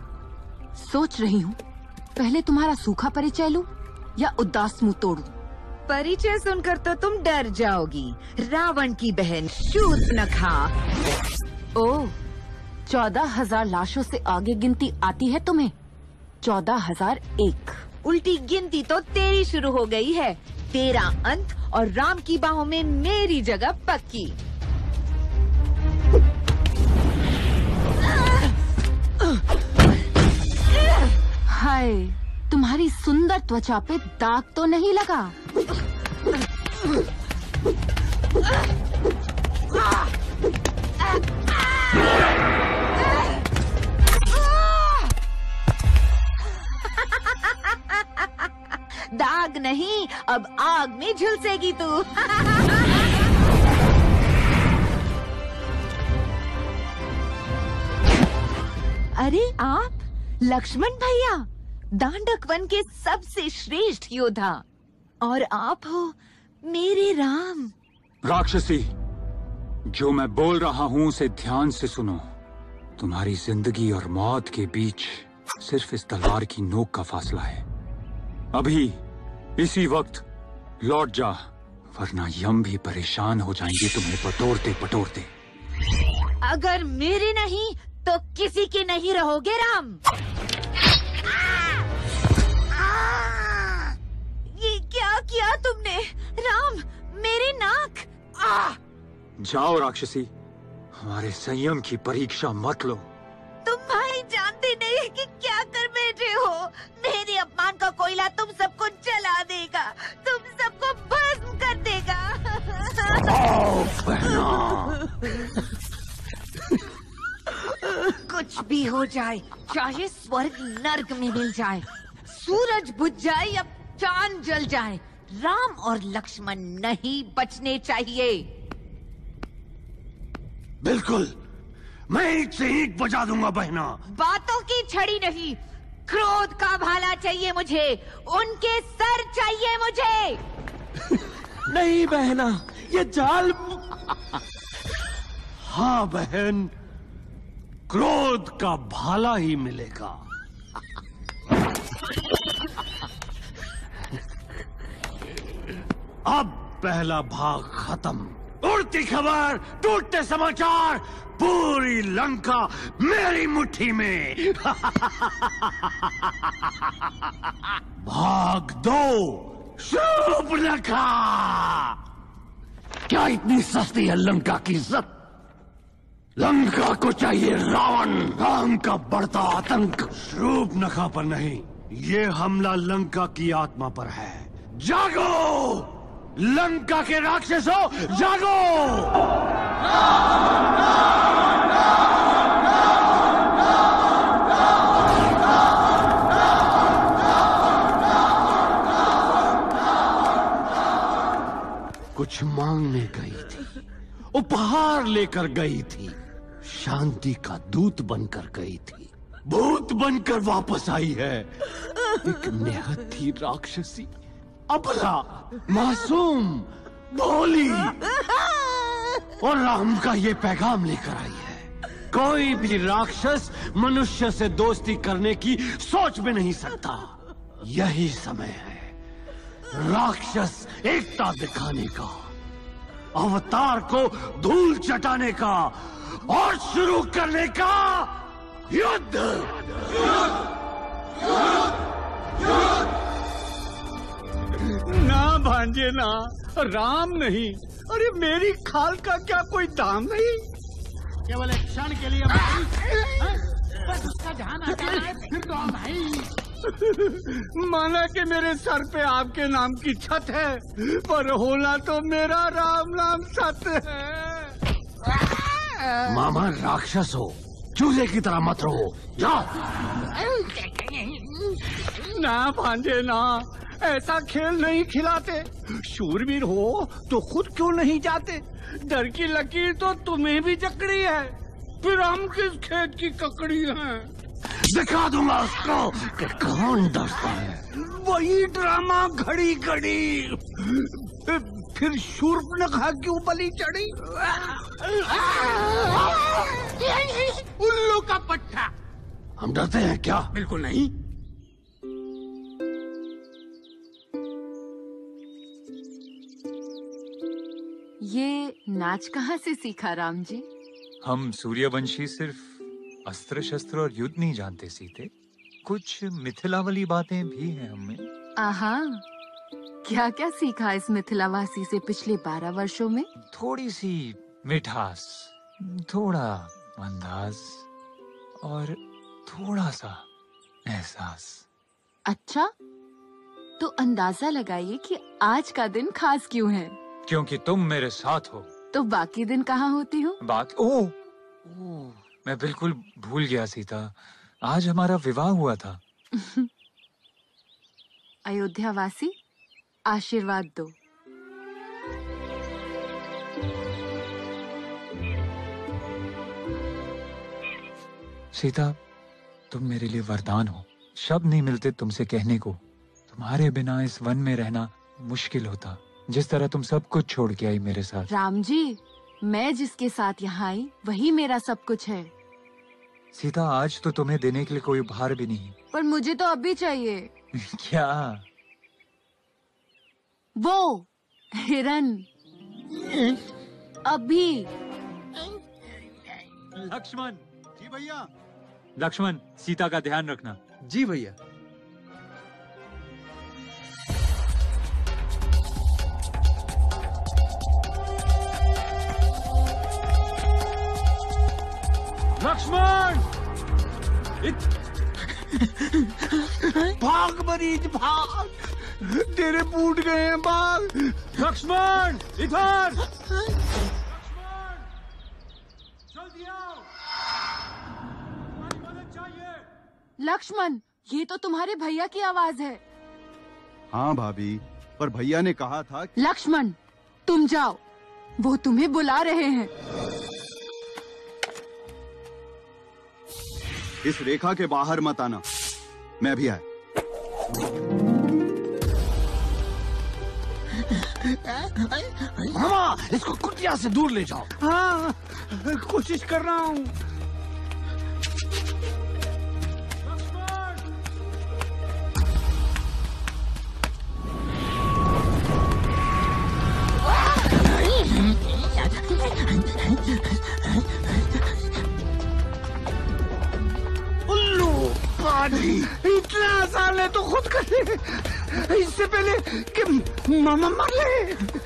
Speaker 20: सोच रही हूँ पहले तुम्हारा सूखा परिचय लूं या उदास मुंह तोड़ूं।
Speaker 12: परिचय सुनकर तो तुम डर जाओगी। रावण की बहन शूर्पणखा।
Speaker 20: ओह, 14,000 लाशों से आगे गिनती आती है तुम्हें? 14,001।
Speaker 12: उल्टी गिनती तो तेरी शुरू हो गई है। तेरा अंत और राम की बाहों में मेरी जगह पक्की।
Speaker 20: हाय, तुम्हारी सुंदर त्वचा पे दाग तो नहीं लगा?
Speaker 12: दाग नहीं, अब आग में झुलसेगी तू। अरे आप लक्ष्मण भैया, दांडक वन के सबसे श्रेष्ठ योद्धा, और आप हो मेरे राम।
Speaker 15: राक्षसी, जो मैं बोल रहा हूँ उसे ध्यान से सुनो। तुम्हारी जिंदगी और मौत के बीच सिर्फ इस तलवार की नोक का फासला है। अभी इसी वक्त लौट जा, वरना यम भी परेशान हो जाएंगे तुम्हें पटोरते पटोरते।
Speaker 12: अगर मेरे नहीं तो किसी के नहीं रहोगे राम। ये क्या किया तुमने राम? मेरी नाक।
Speaker 15: जाओ राक्षसी, हमारे संयम की परीक्षा मत लो।
Speaker 12: तुम भाई जानते नहीं कि क्या कर बैठे हो। मेरे अपमान का कोयला तुम सबको जला देगा, तुम सबको भस्म कर देगा। कुछ भी हो जाए, चाहे स्वर्ग नर्क में मिल जाए, सूरज बुझ जाए या चांद जल जाए, राम और लक्ष्मण नहीं बचने चाहिए।
Speaker 2: बिल्कुल, मैं ईंट से ईंट बजा दूंगा बहना।
Speaker 12: बातों की छड़ी नहीं, क्रोध का भाला चाहिए मुझे। उनके सर चाहिए मुझे।
Speaker 2: नहीं बहना, ये जाल। हाँ बहन, क्रोध का भाला ही मिलेगा। अब पहला भाग खत्म। उड़ती खबर, टूटते समाचार, पूरी लंका मेरी मुट्ठी में। भाग 2, शूर्पणखा। क्या इतनी सस्ती है लंका की इज्जत? लंका को चाहिए रावण, राम का बढ़ता आतंक। शूर्पणखा पर नहीं, ये हमला लंका की आत्मा पर है। जागो लंका के राक्षसों, जागो! कुछ मांगने गई थी, उपहार लेकर गई थी, शांति का दूत बनकर गई थी, भूत बनकर वापस आई है। एक निहत्थी राक्षसी, अबला, मासूम, भोली, और राम का ये पैगाम लेकर आई है। कोई भी राक्षस मनुष्य से दोस्ती करने की सोच भी नहीं सकता। यही समय है राक्षस एकता दिखाने का, अवतार को धूल चटाने का और शुरू करने का युद्ध।
Speaker 14: ना भांजे ना, राम नहीं। अरे मेरी खाल का क्या कोई दाम नहीं?
Speaker 11: केवल एक क्षण के लिए बस उसका ध्यान हटा है, फिर तो हम भाई।
Speaker 14: माना कि मेरे सर पे आपके नाम की छत है, पर होना तो मेरा राम नाम सत्य है।
Speaker 2: मामा राक्षस हो, चूहे की तरह मत रहो। जाओ।
Speaker 14: ना भांजे ना, ऐसा खेल नहीं खिलाते। शूरवीर हो तो खुद क्यों नहीं जाते? डर की लकीर तो तुम्हें भी जकड़ी है, फिर हम किस खेत की ककड़ी हैं?
Speaker 2: दिखा दूंगा उसको कि कौन डरता है।
Speaker 14: वही ड्रामा घड़ी घड़ी, फिर शूर्पणखा क्यों बलि चढ़ी?
Speaker 11: उल्लू का पट्टा।
Speaker 2: हम डरते हैं क्या?
Speaker 11: बिल्कुल नहीं।
Speaker 20: ये नाच कहाँ से सीखा राम जी?
Speaker 15: हम सूर्यवंशी सिर्फ अस्त्र शस्त्र और युद्ध नहीं जानते सीते, कुछ मिथिलावली बातें भी हैं हमें।
Speaker 20: आहा, क्या क्या सीखा इस मिथिलावासी से पिछले 12 वर्षों में?
Speaker 15: थोड़ी सी मिठास, थोड़ा अंदाज और थोड़ा सा एहसास।
Speaker 20: अच्छा, तो अंदाजा लगाइए कि आज का दिन खास क्यों है?
Speaker 15: क्योंकि तुम मेरे साथ हो।
Speaker 20: तो बाकी दिन कहाँ होती हो?
Speaker 15: ओह, मैं बिल्कुल भूल गया सीता, आज हमारा विवाह हुआ था।
Speaker 20: अयोध्यावासी, आशीर्वाद दो।
Speaker 15: सीता, तुम मेरे लिए वरदान हो। शब्द नहीं मिलते तुमसे कहने को। तुम्हारे बिना इस वन में रहना मुश्किल होता, जिस तरह तुम सब कुछ छोड़ के आई मेरे साथ।
Speaker 20: राम जी, मैं जिसके साथ यहाँ आई वही मेरा सब कुछ है।
Speaker 15: सीता, आज तो तुम्हें देने के लिए कोई उपहार भी नहीं।
Speaker 20: पर मुझे तो अभी चाहिए।
Speaker 15: क्या?
Speaker 20: वो हिरन, अभी।
Speaker 15: लक्ष्मण।
Speaker 4: जी भैया।
Speaker 15: लक्ष्मण, सीता का ध्यान रखना।
Speaker 4: जी भैया।
Speaker 14: लक्ष्मण! भाग मरीज भाग, तेरे फूट गए हैं बाल। लक्ष्मण, इधर!
Speaker 15: जल्दी आओ, तुम्हारी मदद चाहिए।
Speaker 20: लक्ष्मण, ये तो तुम्हारे भैया की आवाज है।
Speaker 4: हाँ भाभी, पर भैया ने कहा था।
Speaker 20: लक्ष्मण, तुम जाओ, वो तुम्हें बुला रहे हैं।
Speaker 4: इस रेखा के बाहर मत आना, मैं भी आया।
Speaker 2: मामा, इसको कुटिया से दूर ले जाओ।
Speaker 14: हाँ, कोशिश कर रहा हूँ।
Speaker 2: उल्लू पाजी,
Speaker 14: इतना आसान है तो खुद करे, इससे पहले कि मामा मर ले।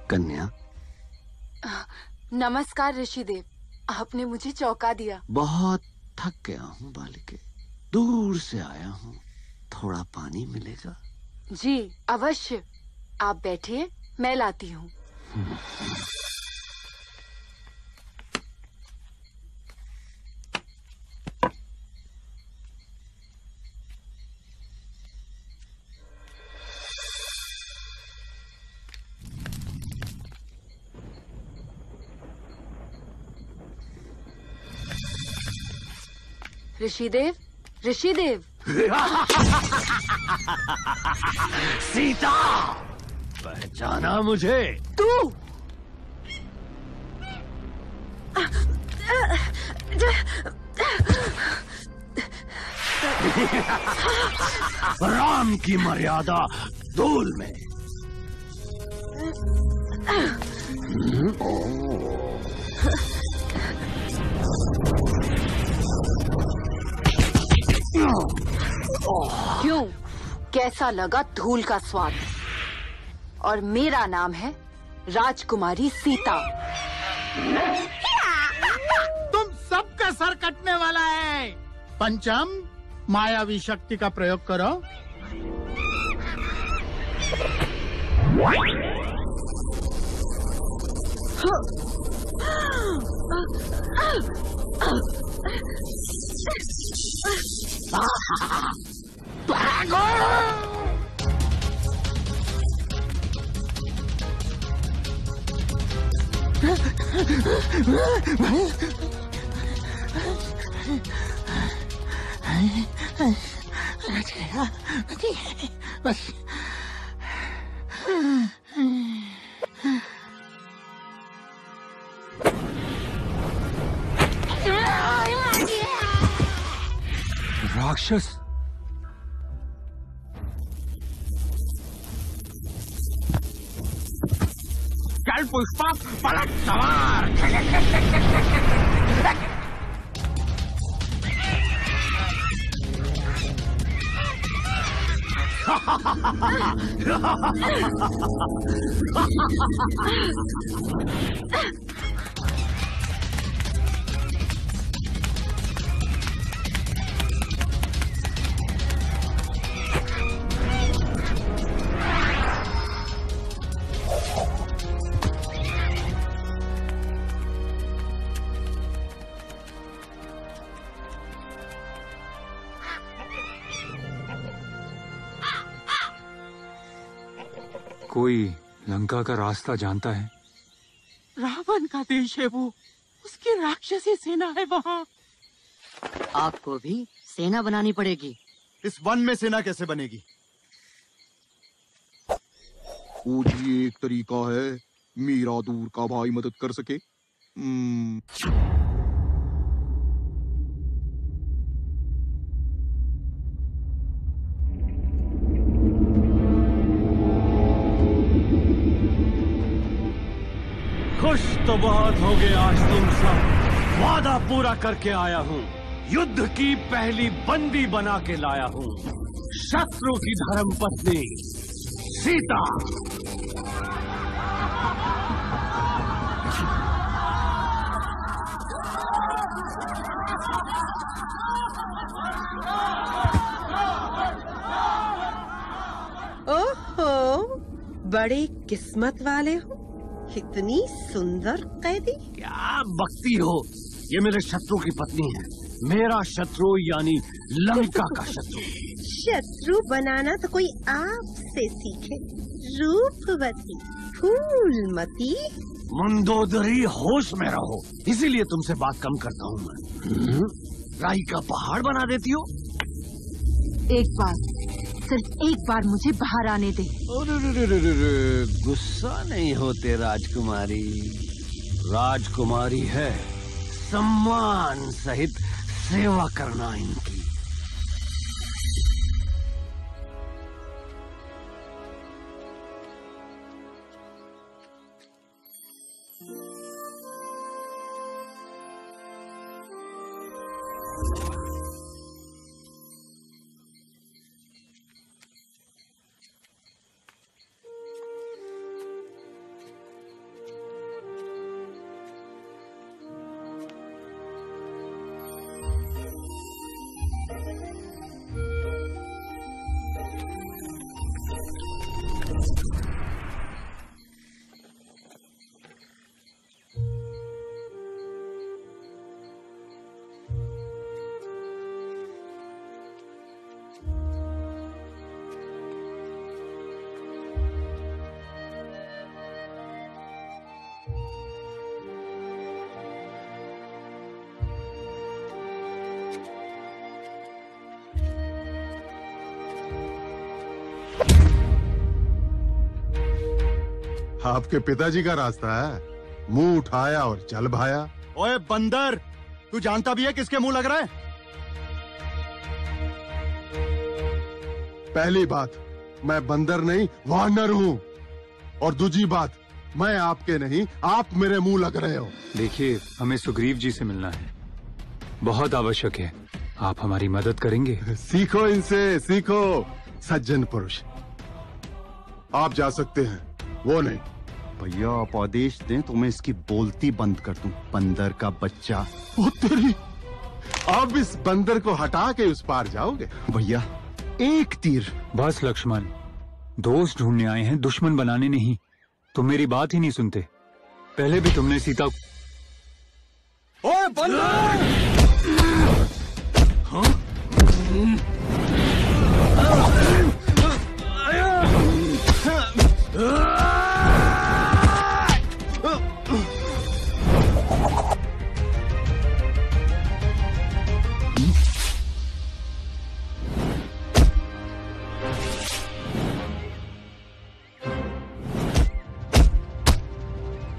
Speaker 3: कन्या,
Speaker 20: नमस्कार ऋषिदेव, आपने मुझे चौंका दिया।
Speaker 3: बहुत थक गया हूँ बालिके, दूर से आया हूँ, थोड़ा पानी मिलेगा?
Speaker 20: जी अवश्य, आप बैठिए, मैं लाती हूँ। ऋषिदेव, ऋषिदेव।
Speaker 2: सीता, पहचाना मुझे?
Speaker 20: तू?
Speaker 2: राम की मर्यादा धूल में।
Speaker 20: क्यों? कैसा लगा धूल का स्वाद। और मेरा नाम है राजकुमारी सीता।
Speaker 11: तुम सबका सर कटने वाला है। पंचम, मायावी शक्ति का प्रयोग करो। बस
Speaker 15: राक्षस,
Speaker 11: चल पुष्पा, पलट सवार।
Speaker 15: कोई लंका का रास्ता जानता है?
Speaker 11: रावण का देश है वो, उसकी राक्षसी सेना है वहाँ।
Speaker 7: आपको भी सेना बनानी पड़ेगी।
Speaker 4: इस वन में सेना कैसे बनेगी?
Speaker 17: कोई एक तरीका है मीरा दूर का भाई मदद कर सके।
Speaker 2: खुश तो बहुत हो गए आज तुम सब। वादा पूरा करके आया हूँ, युद्ध की पहली बंदी बना के लाया हूँ, शत्रु की धर्मपत्नी सीता।
Speaker 22: ओहो, बड़े किस्मत वाले हो। इतनी सुंदर कैदी।
Speaker 2: क्या बकती हो, ये मेरे शत्रु की पत्नी है। मेरा शत्रु यानी लंका का शत्रु।
Speaker 22: शत्रु बनाना तो कोई आपसे सीखे। रूपवती, फूलमती।
Speaker 2: मंदोदरी, होश में रहो, इसीलिए तुमसे बात कम करता हूँ मैं। राई का पहाड़ बना देती हो।
Speaker 20: एक बार, सिर्फ एक बार मुझे बाहर आने दे।
Speaker 2: गुस्सा नहीं होते राजकुमारी। राजकुमारी है, सम्मान सहित सेवा करना इनकी।
Speaker 17: आपके पिताजी का रास्ता है। मुंह उठाया और चल भाया।
Speaker 4: ओए बंदर, तू जानता भी है किसके मुंह लग रहा है?
Speaker 17: पहली बात, मैं बंदर नहीं वानर हूँ। और दूसरी बात, मैं आपके नहीं, आप मेरे मुंह लग रहे हो।
Speaker 15: देखिए, हमें सुग्रीव जी से मिलना है, बहुत आवश्यक है। आप हमारी मदद करेंगे?
Speaker 17: सीखो इनसे, सीखो। सज्जन पुरुष। आप जा सकते हैं, वो नहीं।
Speaker 4: भैया आप आदेश दें तो मैं इसकी बोलती बंद कर दूं। बंदर का बच्चा।
Speaker 17: ओ तेरी! आप इस बंदर को हटा के उस पार जाओगे?
Speaker 4: भैया एक तीर।
Speaker 15: बस लक्ष्मण, दोस्त ढूंढने आए हैं, दुश्मन बनाने नहीं। तुम मेरी बात ही नहीं सुनते। पहले भी तुमने सीता।
Speaker 16: ओए बंदर! हाँ?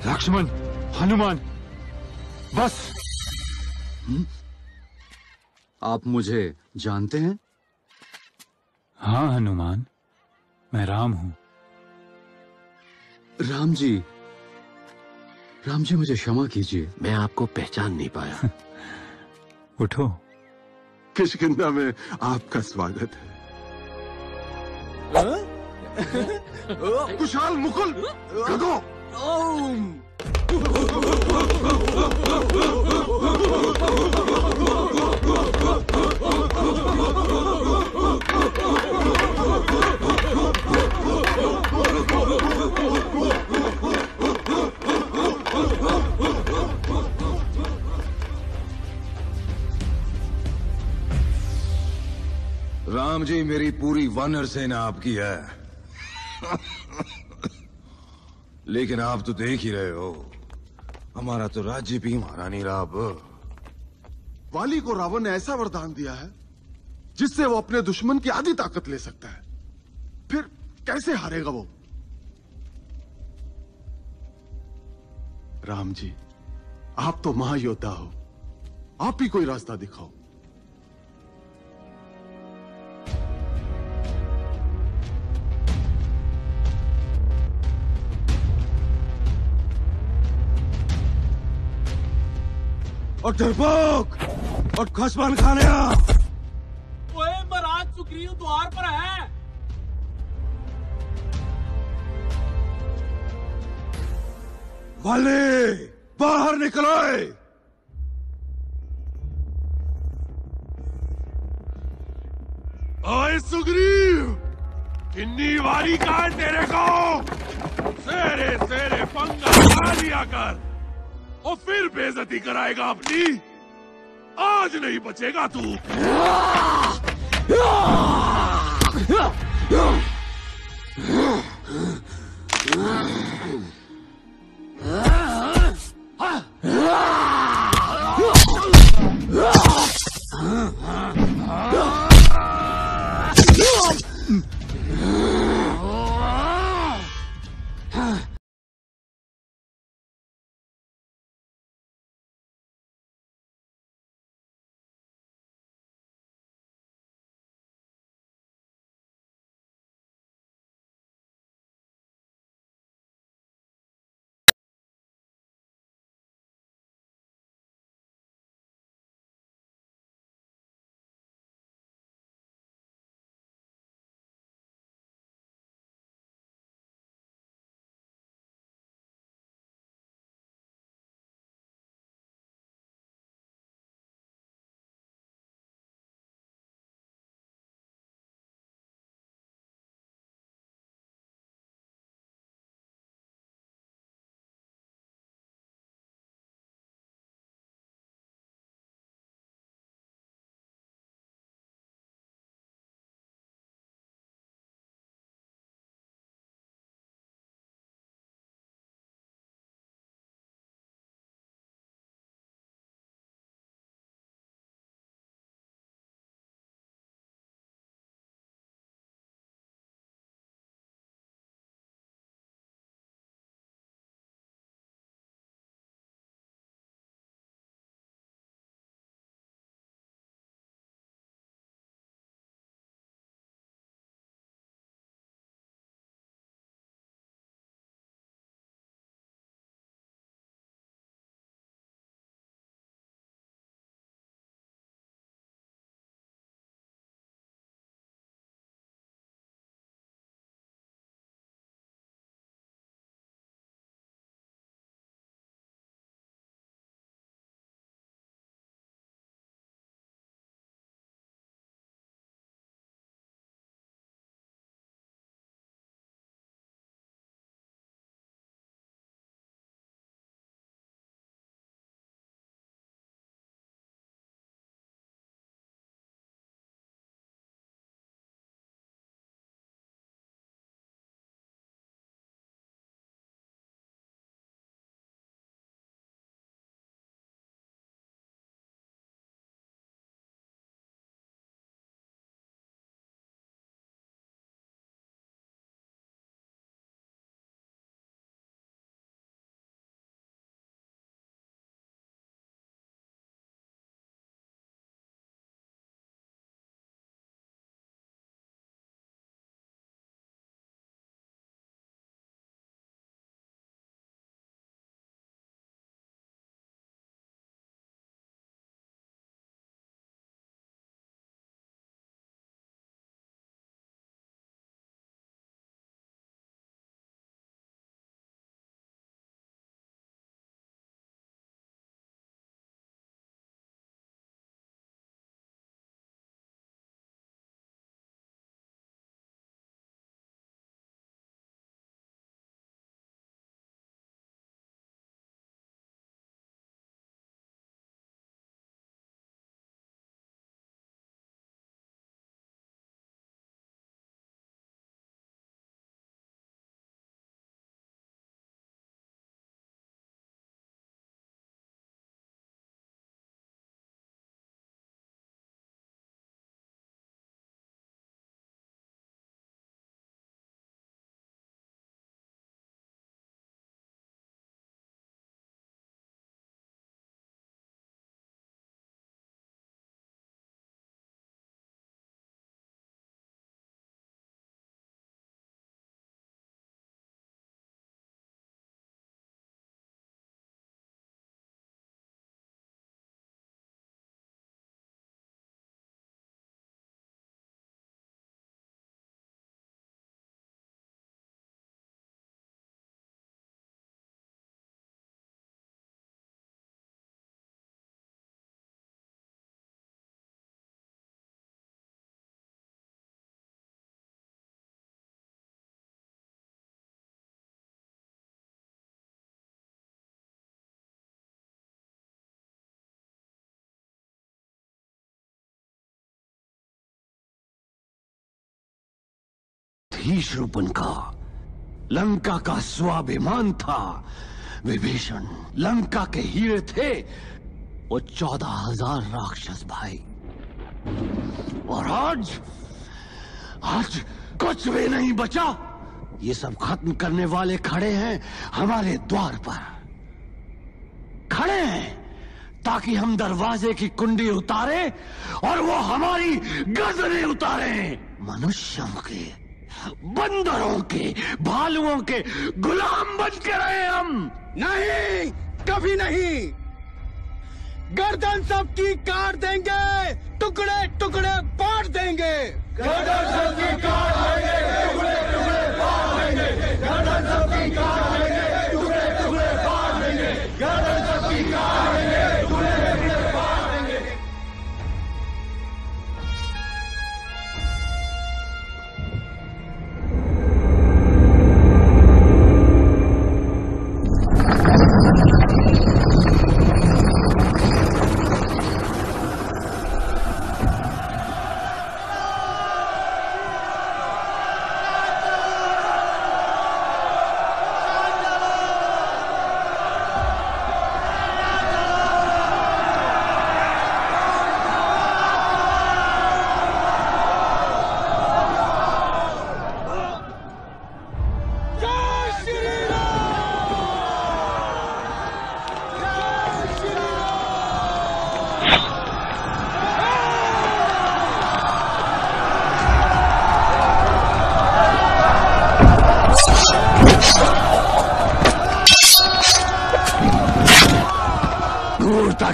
Speaker 15: लक्ष्मण, हनुमान, बस।
Speaker 4: आप मुझे जानते हैं?
Speaker 15: हाँ हनुमान, मैं राम हूं।
Speaker 3: राम जी मुझे क्षमा कीजिए, मैं आपको पहचान नहीं पाया।
Speaker 15: उठो।
Speaker 17: किष्किंधा में आपका स्वागत है। कुशाल, मुकुल, गदो।
Speaker 3: राम जी, मेरी पूरी वानर सेना आपकी है। लेकिन आप तो देख ही रहे हो, हमारा तो राज्य भी हमारा नहीं रहा अब।
Speaker 17: वाली को रावण ने ऐसा वरदान दिया है जिससे वो अपने दुश्मन की आधी ताकत ले सकता है। फिर कैसे हारेगा वो? राम जी, आप तो महायोद्धा हो, आप ही कोई रास्ता दिखाओ।
Speaker 3: और डरपोक और खसमान खाने आ।
Speaker 16: ओए महाराज, सुग्रीव द्वार पर है।
Speaker 3: वाले, बाहर निकलो।
Speaker 2: ओए सुग्रीव, किन्नी वारी का है तेरे को? सेरे सेरे पंगा खा लिया कर और फिर बेइज्जती कराएगा अपनी। आज नहीं बचेगा तू। ही शूर्पणखा लंका का स्वाभिमान था। विभीषण लंका के हीरे थे, वो 14,000 राक्षस भाई। और आज कुछ भी नहीं बचा। ये सब खत्म करने वाले खड़े हैं हमारे द्वार पर, खड़े हैं ताकि हम दरवाजे की कुंडी उतारे और वो हमारी गर्दनें उतारे। मनुष्यों के, बंदरों के, भालुओं के गुलाम बन के रहे हम।
Speaker 16: नहीं, कभी नहीं। गर्दन सबकी काट देंगे, टुकड़े टुकड़े बांट देंगे। गर्दन सबकी काट देंगे, टुकड़े टुकड़े बांट देंगे। गर्दन सबकी काट देंगे, टुकड़े टुकड़े बांट देंगे। गर्दन सबकी काट देंगे, टुकड़े टुकड़े बांट देंगे।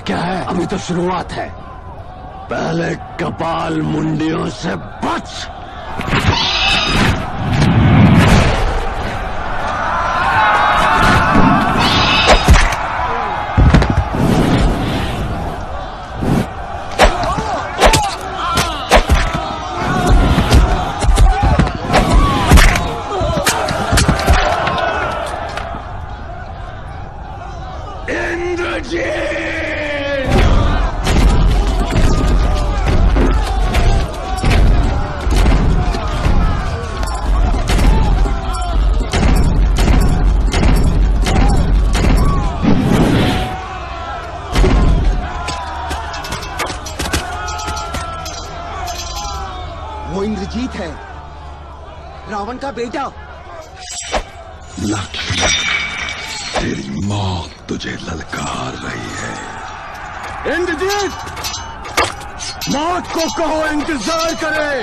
Speaker 2: क्या है? अभी तो शुरुआत है। पहले कपाल मुंडियों से बच।
Speaker 8: वो इंद्रजीत है, रावण का बेटा।
Speaker 3: लक्ष्मण, तेरी मौत तुझे ललकार रही है।
Speaker 16: इंद्रजीत, मौत को कहो इंतजार करे।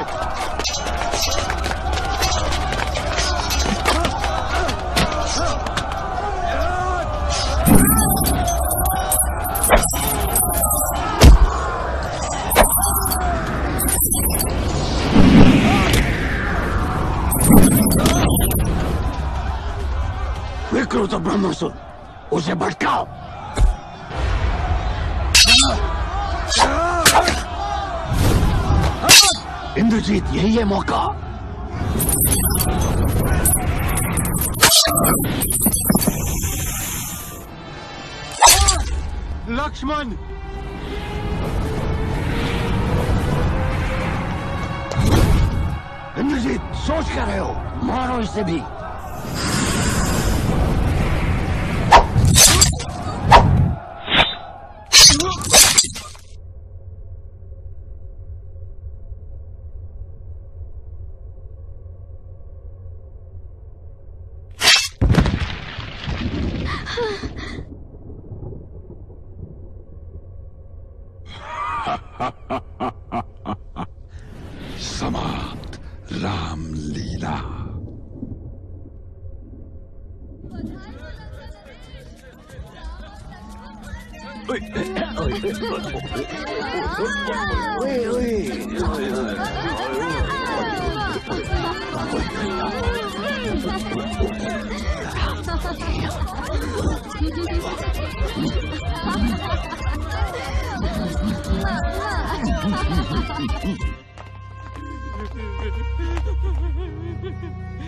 Speaker 2: विकृत ब्रह्मासुर, उसे भटकाओ। इंद्रजीत, यही है मौका।
Speaker 16: लक्ष्मण,
Speaker 2: इंद्रजीत, सोच कर रहे हो? मारो इसे भी।
Speaker 3: समाप्त रामलीला।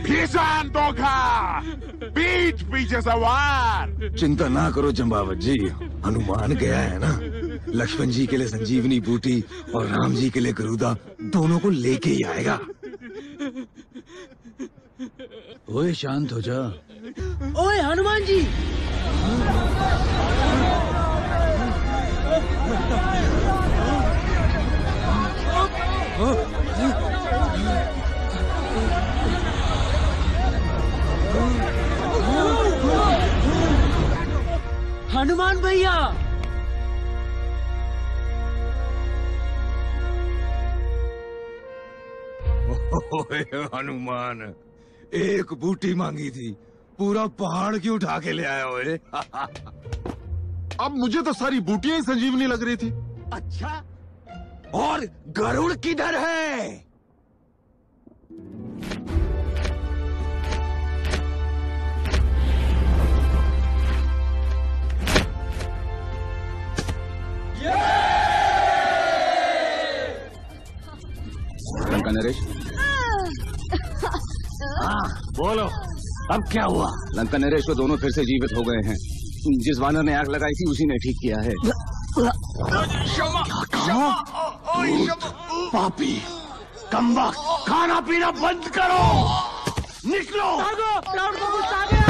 Speaker 17: भीषण धोखा, पीठ पीछे सवार।
Speaker 9: चिंता ना करो जंबावत जी, हनुमान गया है ना। लक्ष्मण जी के लिए संजीवनी बूटी और राम जी के लिए गरुदा, दोनों को लेके ही आएगा। ओए शांत हो जा।
Speaker 8: ओए हनुमान जी, हनुमान भैया।
Speaker 9: ओए हनुमान, एक बूटी मांगी थी, पूरा पहाड़ क्यों उठा के ले आया ओए?
Speaker 17: अब मुझे तो सारी बूटियां ही संजीवनी लग रही थी।
Speaker 9: अच्छा, और गरुड़ किधर है?
Speaker 2: लंका नरेश। हाँ बोलो, अब क्या हुआ?
Speaker 5: लंका नरेश को दोनों फिर से जीवित हो गए हैं। जिस वानर ने आग लगाई थी उसी ने ठीक किया है।
Speaker 2: पापी, कमबख्त, खाना पीना बंद करो, निकलो।
Speaker 8: रावण को गुस्सा आ गया।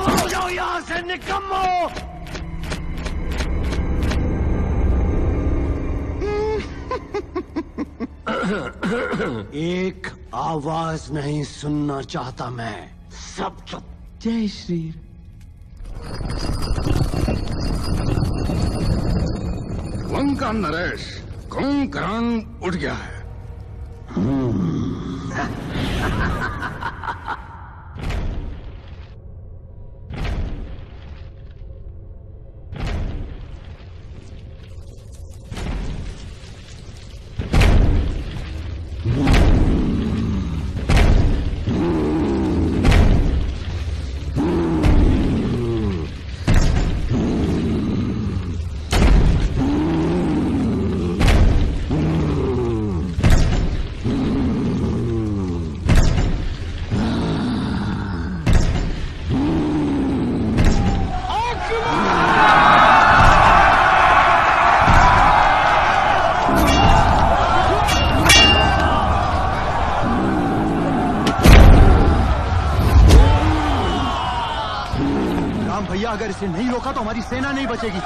Speaker 2: हो जाओ यहाँ से निकम्मो। एक आवाज नहीं सुनना चाहता मैं, सब चुप।
Speaker 8: जय श्री।
Speaker 9: लंका नरेश कुंभकर्ण उठ गया है।
Speaker 4: भैया अगर इसे नहीं रोका तो हमारी सेना नहीं बचेगी।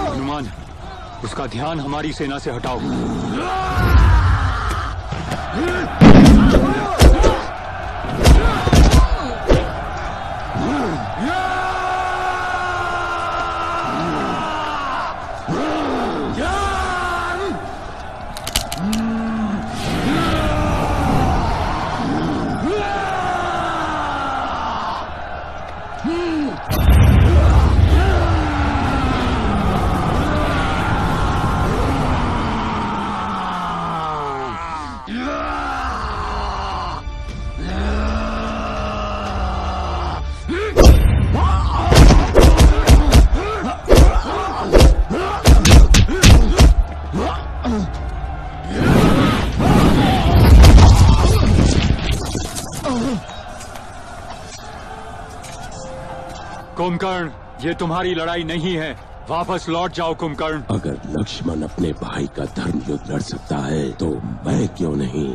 Speaker 15: हनुमान, उसका ध्यान हमारी सेना से हटाओ। कुंभकर्ण, ये तुम्हारी लड़ाई नहीं है, वापस लौट जाओ कुंभकर्ण।
Speaker 2: अगर लक्ष्मण अपने भाई का धर्म युद्ध लड़ सकता है तो मैं क्यों नहीं?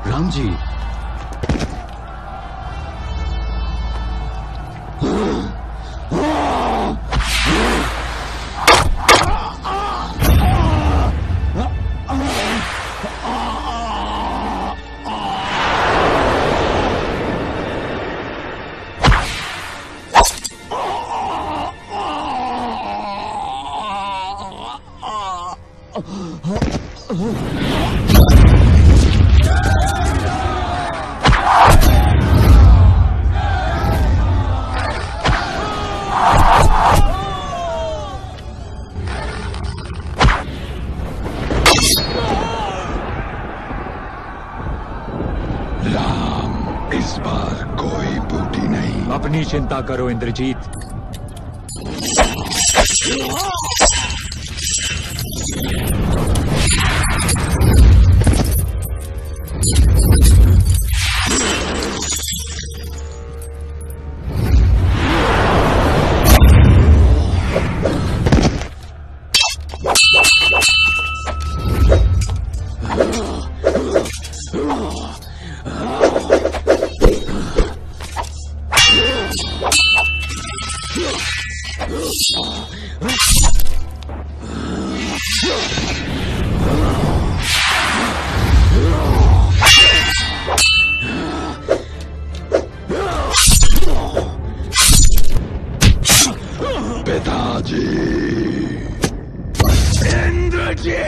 Speaker 5: राम जी,
Speaker 9: इस बार कोई बूटी नहीं।
Speaker 15: अपनी चिंता करो इंद्रजीत।
Speaker 9: पिताजी इंद्रजीत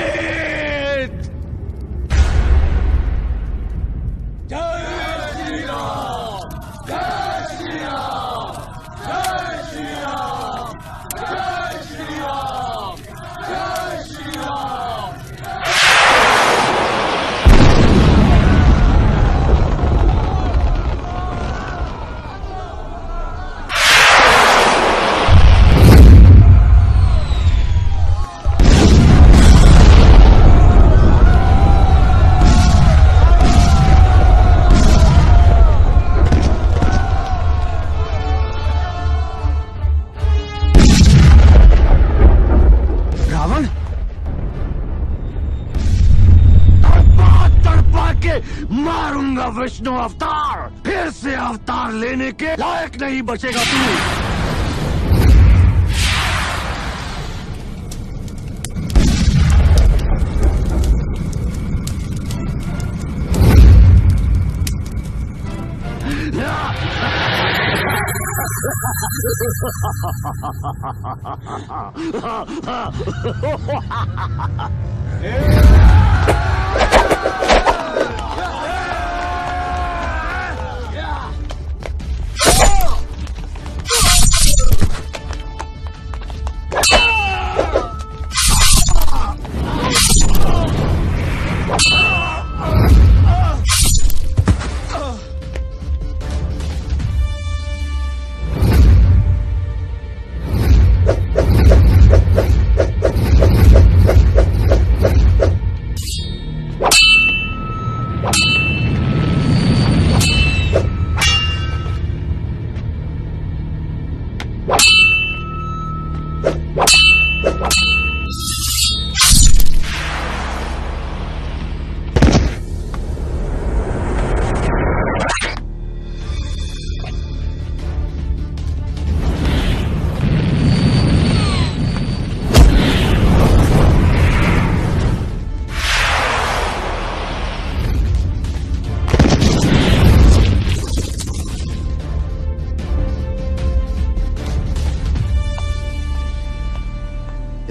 Speaker 9: जय श्री राम जय श्री राम जय श्री राम जय श्री राम जय श्री राम।
Speaker 2: मारूंगा विष्णु अवतार, फिर से अवतार लेने के लायक नहीं बचेगा तू।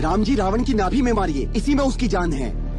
Speaker 1: राम जी रावण की नाभि में मारिए, इसी में उसकी जान है।